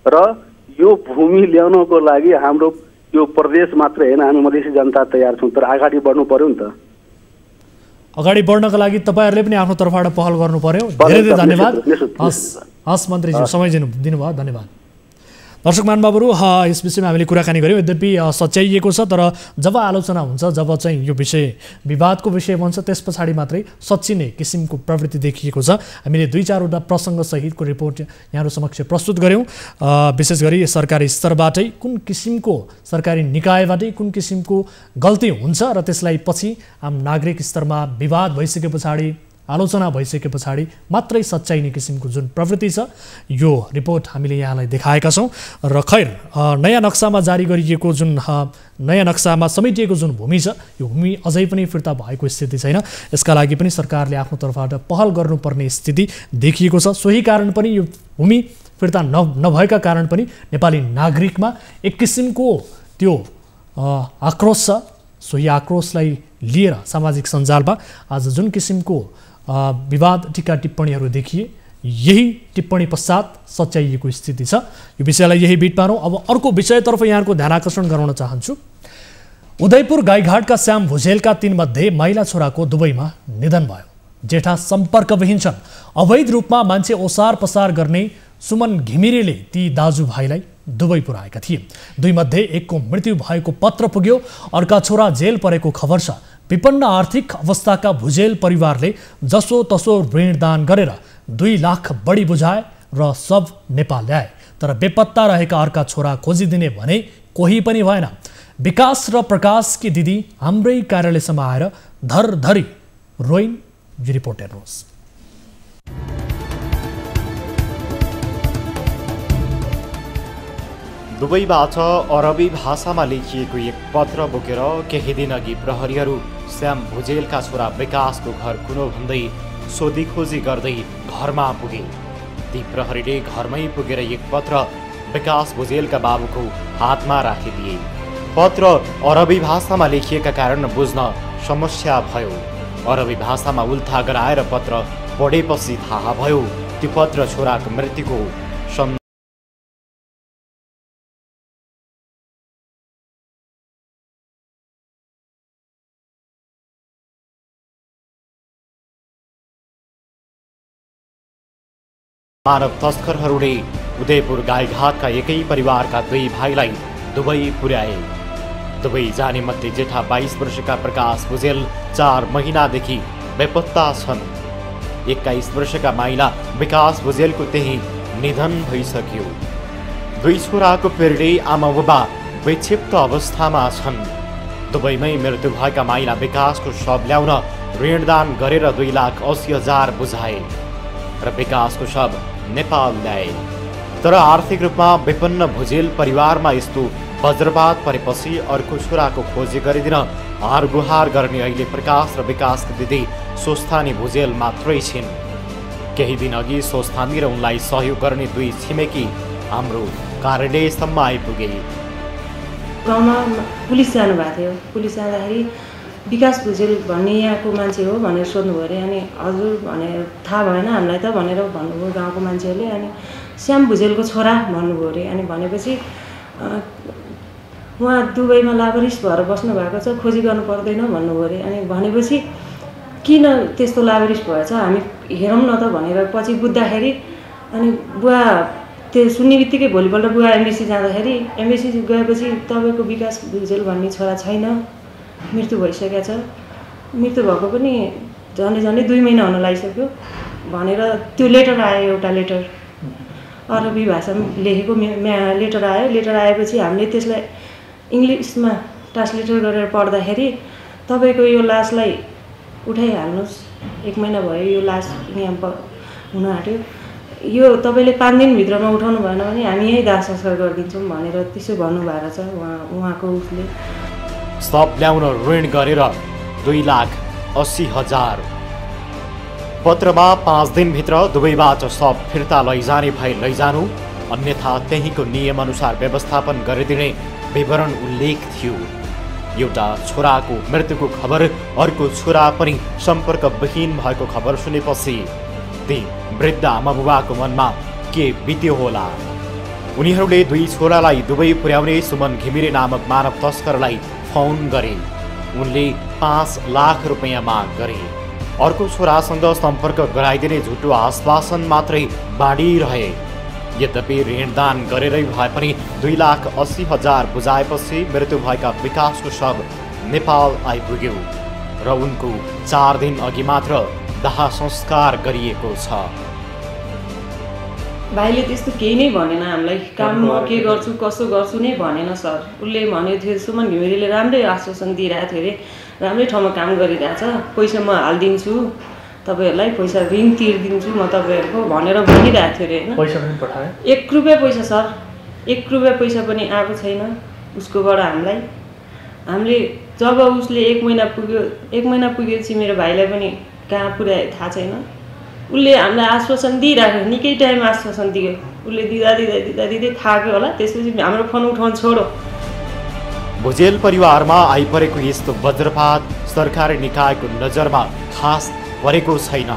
L: र यो भूमि ल्याउनको लागि हाम्रो यो प्रदेश मात्रै होइन, हामी मधेसी जनता तयार छौँ, तर अगाडि बढ्नु पर्यो नि त।
A: अगाडि बढ्नका लागि तपाईँहरूले पनि आफ्नो तर्फबाट पहल गर्नु पर्यो। धेरै धेरै धन्यवाद। हस् मन्त्रीज्यू, समय दिनुभयो, धन्यवाद। दर्शक महानुभावहरू, यस विषयमा हामीले कुराकानी गऱ्यौँ। यद्यपि सच्याइएको छ, तर जब आलोचना हुन्छ, जब चाहिँ यो विषय विवादको विषय बन्छ, त्यस पछाडि मात्रै सच्चिने किसिमको प्रवृत्ति देखिएको छ। हामीले 2-4वटा प्रसङ्गसहितको रिपोर्ट यहाँहरू समक्ष प्रस्तुत गऱ्यौँ। विशेष गरी सरकारी स्तरबाटै कुन किसिमको सरकारी निकायबाटै कुन किसिमको गल्ती हुन्छ र त्यसलाई पछि आम नागरिक स्तरमा विवाद भइसके पछाडि, आलोचना भइसके पछाडि मात्रै सच्याइने किसिमको जुन प्रवृत्ति छ, यो रिपोर्ट हामीले यहाँलाई देखाएका छौँ। र खैर, नयाँ नक्सामा जारी गरिएको जुन नयाँ नक्सामा समेटिएको जुन भूमि छ, यो भूमि अझै पनि फिर्ता भएको स्थिति छैन। यसका लागि पनि सरकारले आफ्नो तर्फबाट पहल गर्नुपर्ने स्थिति देखिएको छ। सोही कारण पनि यो भूमि फिर्ता नभएका कारण पनि नेपाली नागरिकमा एक किसिमको त्यो आक्रोश छ। सोही आक्रोशलाई लिएर सामाजिक सञ्जालमा आज जुन किसिमको विवाद टिका टिप्पणीहरू देखिए, यही टिप्पणी पश्चात सच्याइएको स्थिति छ। यो विषयलाई यही बिट पारौँ। अब अर्को विषयतर्फ यहाँको ध्यान आकर्षण गराउन चाहन्छु। उदयपुर गाईघाटका श्याम भुजेलका 3 मध्ये महिला छोराको दुबईमा निधन भयो। जेठा सम्पर्कविहीन छन्। अवैध रूपमा मान्छे ओसार पसार गर्ने सुमन घिमिरेले ती दाजुभाइलाई दुबई पुर्याएका थिए। 2 मध्ये एकको मृत्यु भएको पत्र पुग्यो, अर्का छोरा जेल परेको खबर छ। विपन्न आर्थिक अवस्थाका भुजेल परिवारले जसो तसो ऋण दान गरेर 2 लाख बढी बुझाए र सब नेपाल ल्याए। तर बेपत्ता रहेका अर्का छोरा खोजिदिने भने कोही पनि भएन। विकास र प्रकाशकी दिदी हाम्रै कार्यालयसम्म आएर धरधरी रोइन्। यो रिपोर्ट हेर्नुहोस्।
C: दुबईबाट अरबी भाषामा लेखिएको एक पत्र बोकेर केही दिन अघि प्रहरीहरू श्याम भुजेलका छोरा विकासको घर कुनो भन्दै सोधीखोजी गर्दै घरमा पुगे। ती प्रहरीले घरमै पुगेर एक पत्र विकास भुजेलका बाबुको हातमा राखिदिए। पत्र अरबी भाषामा लेखिएका कारण बुझ्न समस्या भयो। अरबी भाषामा उल्था गराएर पत्र पढेपछि थाहा भयो त्यो पत्र छोराको मृत्युको मानव तस्करहरूले उदयपुर गाईघाटका एकै परिवारका 2 भाइलाई दुबई पुर्याए। दुबई जाने मध्ये जेठा 22 वर्षका प्रकाश भुजेल 4 महिनादेखि बेपत्ता छन्। 21 वर्षका माइला विकास भुजेलको त्यही निधन भइसक्यो। 2 छोराको पेर्डे आमा बुबा विक्षिप्त अवस्थामा छन्। दुबईमै मृत्यु भएका माइला विकासको शव ल्याउन ऋणदान गरेर 2,80,000 बुझाए र विकासको शव नेपाल ल्याए। तर आर्थिक रूपमा विपन्न भुजेल परिवारमा यस्तो वज्रपात परेपछि अर्को छोराको खोजी गरिदिन हारगुहार गर्ने अहिले प्रकाश र विकासका दिदी सोस्थानी भुजेल मात्रै छिन्। केही दिन अघि सोस्थानी र उनलाई सहयोग गर्ने 2 छिमेकी हाम्रो कार्यालयसम्म आइपुगे।
M: गाउँमा पुलिस जानुभएको थियो। पुलिस जाँदाखेरि विकास भुजेल भन्ने यहाँको मान्छे हो भनेर सोध्नुभयो अरे। अनि हजुर भनेर थाहा भएन हामीलाई त भनेर भन्नुभयो गाउँको मान्छेहरूले। अनि श्याम भुजेलको छोरा भन्नुभयो अरे। अनि भनेपछि उहाँ दुबईमा लावारिस भएर बस्नु भएको छ, खोजी गर्नु पर्दैन भन्नुभयो अरे। अनि भनेपछि किन त्यस्तो लावारिस भएछ हामी हेरौँ न त भनेर पछि बुझ्दाखेरि अनि बुवा त्यो सुन्ने बित्तिकै भोलिपल्ट बुवा एमबिसी जाँदाखेरि एमबिसी गएपछि तपाईँको विकास भुजेल भन्ने छोरा छैन, मृत्यु भइसकेको छ। मृत्यु भएको पनि झन्डै 2 महिना हुन लागिसक्यो भनेर त्यो लेटर आयो। एउटा लेटर अरबी भाषामा लेखेको लेटर आयो। लेटर आएपछि हामीले त्यसलाई इङ्ग्लिसमा ट्रान्सलेटर गरेर पढ्दाखेरि तपाईँको यो लासलाई उठाइहाल्नुहोस्, 1 महिना भयो यो लास यहाँ हुन आँट्यो, यो तपाईँले 5 दिनभित्रमा उठाउनु भएन भने हामी यहीँ दाह संस्कार गरिदिन्छौँ भनेर त्यसो भन्नुभएको छ उहाँको उसले।
C: शव ल्याउन ऋण गरेर 2,80,000। पत्रमा 5 दिनभित्र दुबईबाट शव फिर्ता लैजाने भए लैजानु, अन्यथा त्यहीँको नियमअनुसार व्यवस्थापन गरिदिने विवरण उल्लेख थियो। एउटा छोराको मृत्युको खबर अर्को छोरा पनि सम्पर्कविहीन भएको खबर सुनेपछि ती वृद्ध आमाबुबाको मनमा के बित्यो होला। उनीहरूले 2 छोरालाई दुबई पुर्याउने सुमन घिमिरे नामक मानव तस्करलाई फोन गरे। उनले 5 लाख रुपैयाँ माग गरे। अर्को छोरासँग सम्पर्क गराइदिने झुटो आश्वासन मात्रै बाँडिरहे। यद्यपि ऋणदान गरेरै भए पनि 2,80,000 बुझाएपछि मृत्यु भएका विकासको शव नेपाल आइपुग्यो र उनको 4 दिन अघि मात्र दाह संस्कार गरिएको छ।
M: भाइले त्यस्तो केही नै भनेन हामीलाई, काम म के गर्छु कसो गर्छु नै भनेन सर। उसले भनेको थियो सुमन घिमिरेले राम्रै आश्वासन दिइरहेको थियो अरे, राम्रै ठाउँमा काम गरिरहेछ, पैसा म हालिदिन्छु तपाईँहरूलाई, पैसा ऋण तिर्दिन्छु म तपाईँहरूको भनेर भनिरहेको थियो अरे। होइन
A: पैसा पनि पठाए?
M: 1 रुपियाँ पैसा सर, 1 रुपियाँ पैसा पनि आएको छैन उसकोबाट हामीलाई। हामीले जब उसले 1 महिना पुग्यो, 1 महिना पुगेपछि मेरो भाइलाई पनि कहाँ पुर्याए थाहा छैन। उसले हामीलाई आश्वासन दिइराख्यो, निकै टाइम आश्वासन दियो। उसले दिँदै थाक्यो होला, त्यसपछि हाम्रो फोन उठाउन छोडो।
C: भुजेल परिवारमा आइपरेको यस्तो वज्रपात सरकारी निकायको नजरमा खास परेको छैन।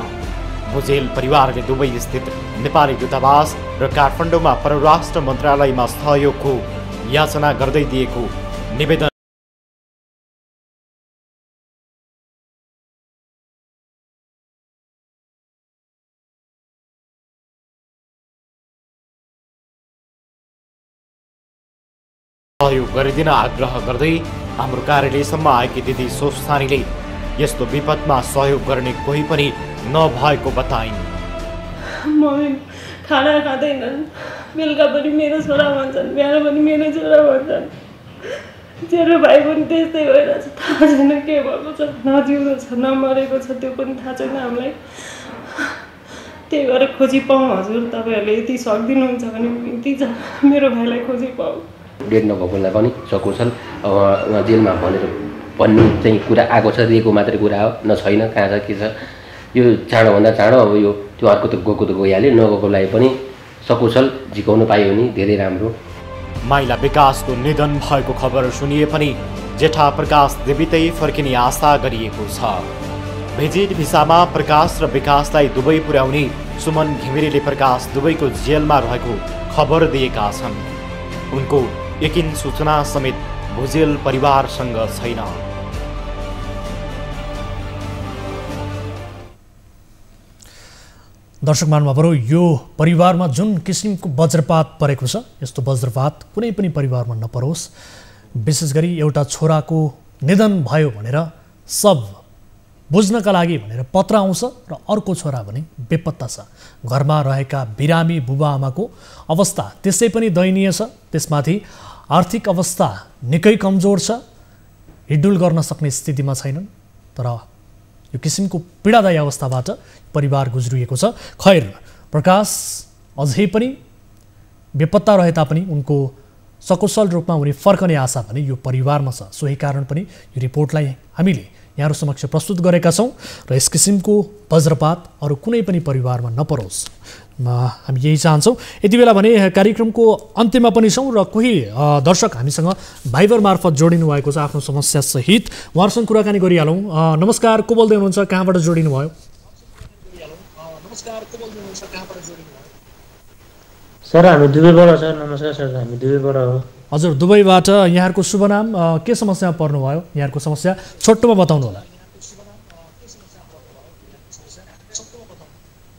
C: भुजेल परिवारले दुबई स्थित नेपाली दूतावास र काठमाडौँमा परराष्ट्र मन्त्रालयमा सहयोगको याचना गर्दै दिएको निवेदन सहयोग गरिदिन आग्रह गर्दै हाम्रो कार्यालयसम्म आएकी दिदी सोस्थानीले यस्तो विपदमा सहयोग गर्ने कोही पनि नभएको बताइन्।
M: मम्मी खाना खाँदैनन्, बेलुका पनि मेरो छोरा भन्छन्, बिहान पनि मेरो छोरा भन्छन्। तेरो भाइ पनि त्यस्तै भइरहेछ, थाहा छैन के भएको छ, न जिउँदो छ न मरेको छ त्यो पनि थाहा छैन हामीलाई। त्यही भएर खोजी पाऊँ हजुर, तपाईँहरूले यति सकिदिनुहुन्छ भने बिन्ती छ मेरो भाइलाई खोजी पाऊँ।
N: डेट नभएकोलाई पनि सकुशल उहाँ जेलमा भनेर भन्ने चाहिँ कुरा आएको छ, दिएको मात्रै कुरा हो, न छैन कहाँ छ के छ। यो चाँडोभन्दा चाँडो अब यो त्यो अर्को त गएको त गइहाल्यो, नगएकोलाई पनि सकुशल झिकाउनु पाइयो भने धेरै राम्रो।
C: माइला विकासको निधन भएको खबर सुनिए पनि जेठा प्रकाश देवीतै फर्किने आशा गरिएको छ। भिजिट भिसामा प्रकाश र विकासलाई दुबई पुर्याउने सुमन घिमिरेले प्रकाश दुबईको जेलमा रहेको खबर दिएका छन्। उनको यकिन सूचना समेत भुजेल परिवारसँग छैन।
A: दर्शक महानुभावहरू, यो परिवारमा जुन किसिमको वज्रपात परेको छ, यस्तो वज्रपात कुनै पनि परिवारमा नपरोस्। विशेष गरी एउटा छोराको निधन भयो भनेर सब बुझ्नका लागि भनेर पत्र आउँछ र अर्को छोरा भने बेपत्ता छ। घरमा रहेका बिरामी बुबाआमाको अवस्था त्यसै पनि दयनीय छ। त्यसमाथि आर्थिक अवस्था निकै कमजोर छ, हिडडुल गर्न सक्ने स्थितिमा छैनन्। तर यो किसिमको पीडादायी अवस्थाबाट परिवार गुज्रिएको छ। खैर, प्रकाश अझै पनि बेपत्ता रहे तापनि उनको सकुशल रूपमा उनी फर्कने आशा पनि यो परिवारमा छ। सोही कारण पनि यो रिपोर्टलाई हामीले यहाँहरू समक्ष प्रस्तुत गरेका छौँ र यस किसिमको वज्रपात अरू कुनै पनि परिवारमा नपरोस्, हामी यही चाहन्छौँ। यति बेला भने कार्यक्रमको अन्त्यमा पनि छौँ र कोही दर्शक हामीसँग भाइबर मार्फत जोडिनु भएको छ आफ्नो समस्यासहित। उहाँहरूसँग कुराकानी गरिहालौँ। नमस्कार, को बोल्दै हुनुहुन्छ, कहाँबाट जोडिनु भयो?
O: सर हामी दुबईबाट सर। नमस्कार सर, हामी दुबईबाट हो।
A: हजुर, दुबईबाट। यहाँहरूको शुभ नाम, के समस्यामा पर्नुभयो? यहाँहरूको समस्या छोटोमा बताउनु होला।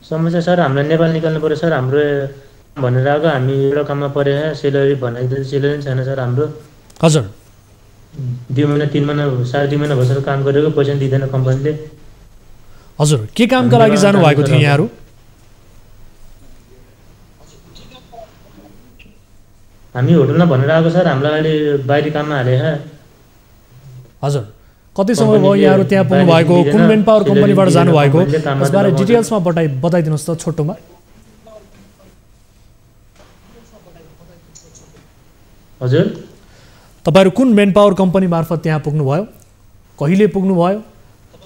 O: समस्या सर हामीलाई नेपाल निकाल्नु पर्यो सर। हाम्रो भनेर आएको, हामी एउटा काममा परे सेलरी भनेको सेलरी छैन सर हाम्रो।
A: हजुर,
O: 2 महिना 3 महिना 2.5 महिना भइसक्यो काम गरेको, पैसा दिँदैन कम्पनीले।
A: हजुर, के कामका लागि जानुभएको थियो यहाँहरू?
O: हामी होटलमा भनेर आएको सर, हामीलाई अहिले बाहिरी काममा हाले।
A: हजुर, कति समय भयो यहाँहरू त्यहाँ पुग्नु भएको? कुन मेन पावर कम्पनीबाट जानुभएको? यसबारे डिटेल्समा बताइदिनुहोस् त छोटोमा।
O: हजुर,
A: तपाईँहरू कुन मेन पावर कम्पनी मार्फत त्यहाँ पुग्नुभयो, कहिले पुग्नुभयो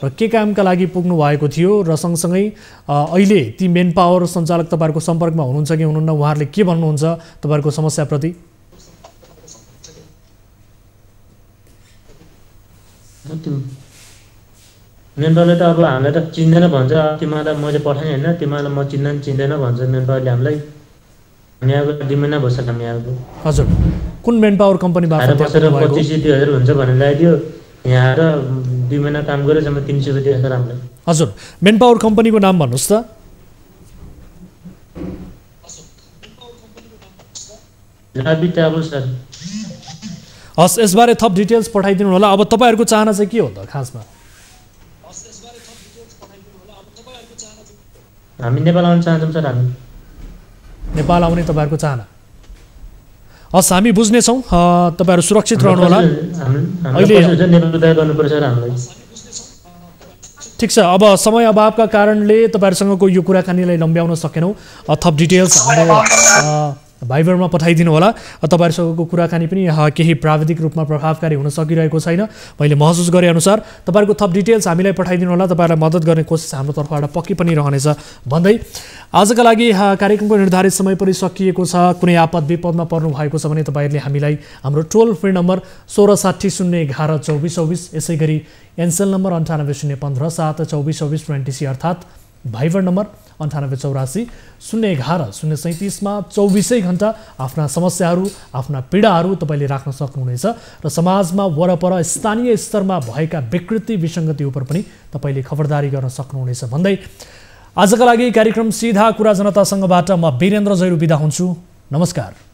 A: र के कामका लागि पुग्नु भएको थियो? र सँगसँगै अहिले ती मेन पावर सञ्चालक तपाईँहरूको सम्पर्कमा हुनुहुन्छ कि हुनुहुन्न? उहाँहरूले के भन्नुहुन्छ तपाईँहरूको समस्याप्रति?
O: मेन पावरले त अब हामीलाई त चिन्दैन भन्छ। तिमीलाई मैले पठाएँ होइन, तिमीलाई म चिन्दैन भन्छ मेन पावरले हामीलाई। हामी आएको 2 महिना भइसक्यो हामी आएको।
A: हजुर, कुन मेन पावर कम्पनी मार्फत
O: 25-30 हजार हुन्छ भनेर ल्याइदियो। यहाँ आएर 2 महिना काम गरेर जम्मा 300 रुपियाँ दिएको हामीलाई।
A: हजुर, मेन पावर कम्पनीको नाम भन्नुहोस् त।
O: राबी ट्राभल सर।
A: हस्, यसबारे थप डिटेल्स पठाइदिनु होला। अब तपाईँहरूको चाहना चाहिँ के हो त खासमा?
O: हामी नेपाल आउन चाहन्छौँ सर। हामी
A: नेपाल आउने तपाईँहरूको चाहना? हस्, हामी बुझ्नेछौँ। तपाईँहरू सुरक्षित रहनु होला।
O: अहिले नेपाल उद्धार गर्नुपर्छ सर हामीलाई।
A: ठिक छ, अब समय अभावका कारणले तपाईँहरूसँगको यो कुराकानीलाई लम्ब्याउन सकेनौँ। थप डिटेल्स हाम्रो भाइबरमा पठाइदिनु होला। तपाईँहरूसँगको कुराकानी पनि केही प्राविधिक रूपमा प्रभावकारी हुन सकिरहेको छैन, मैले महसुस गरेअनुसार। तपाईँहरूको थप डिटेल्स हामीलाई पठाइदिनु होला। तपाईँहरूलाई मद्दत गर्ने कोसिस हाम्रो तर्फबाट पक्कै पनि रहनेछ भन्दै आजका लागि कार्यक्रमको निर्धारित समय पनि सकिएको छ। कुनै आपद विपदमा पर्नु भएको छ भने तपाईँहरूले हामीलाई हाम्रो टोल फ्री नम्बर 1660 011 2424, यसै गरी एनसेल नम्बर 98 015 7 2424 20 अर्थात् भाइबर नम्बर 9884 011 037 मा 24 घण्टा आफ्ना समस्याहरू, आफ्ना पीडाहरू तपाईँले राख्न सक्नुहुनेछ र समाजमा वरपर स्थानीय स्तरमा भएका विकृति विसङ्गति उप पनि तपाईँले खबरदारी गर्न सक्नुहुनेछ भन्दै आजका लागि कार्यक्रम सिधा कुरा जनतासँगबाट म वीरेन्द्र जैरू बिदा हुन्छु। नमस्कार।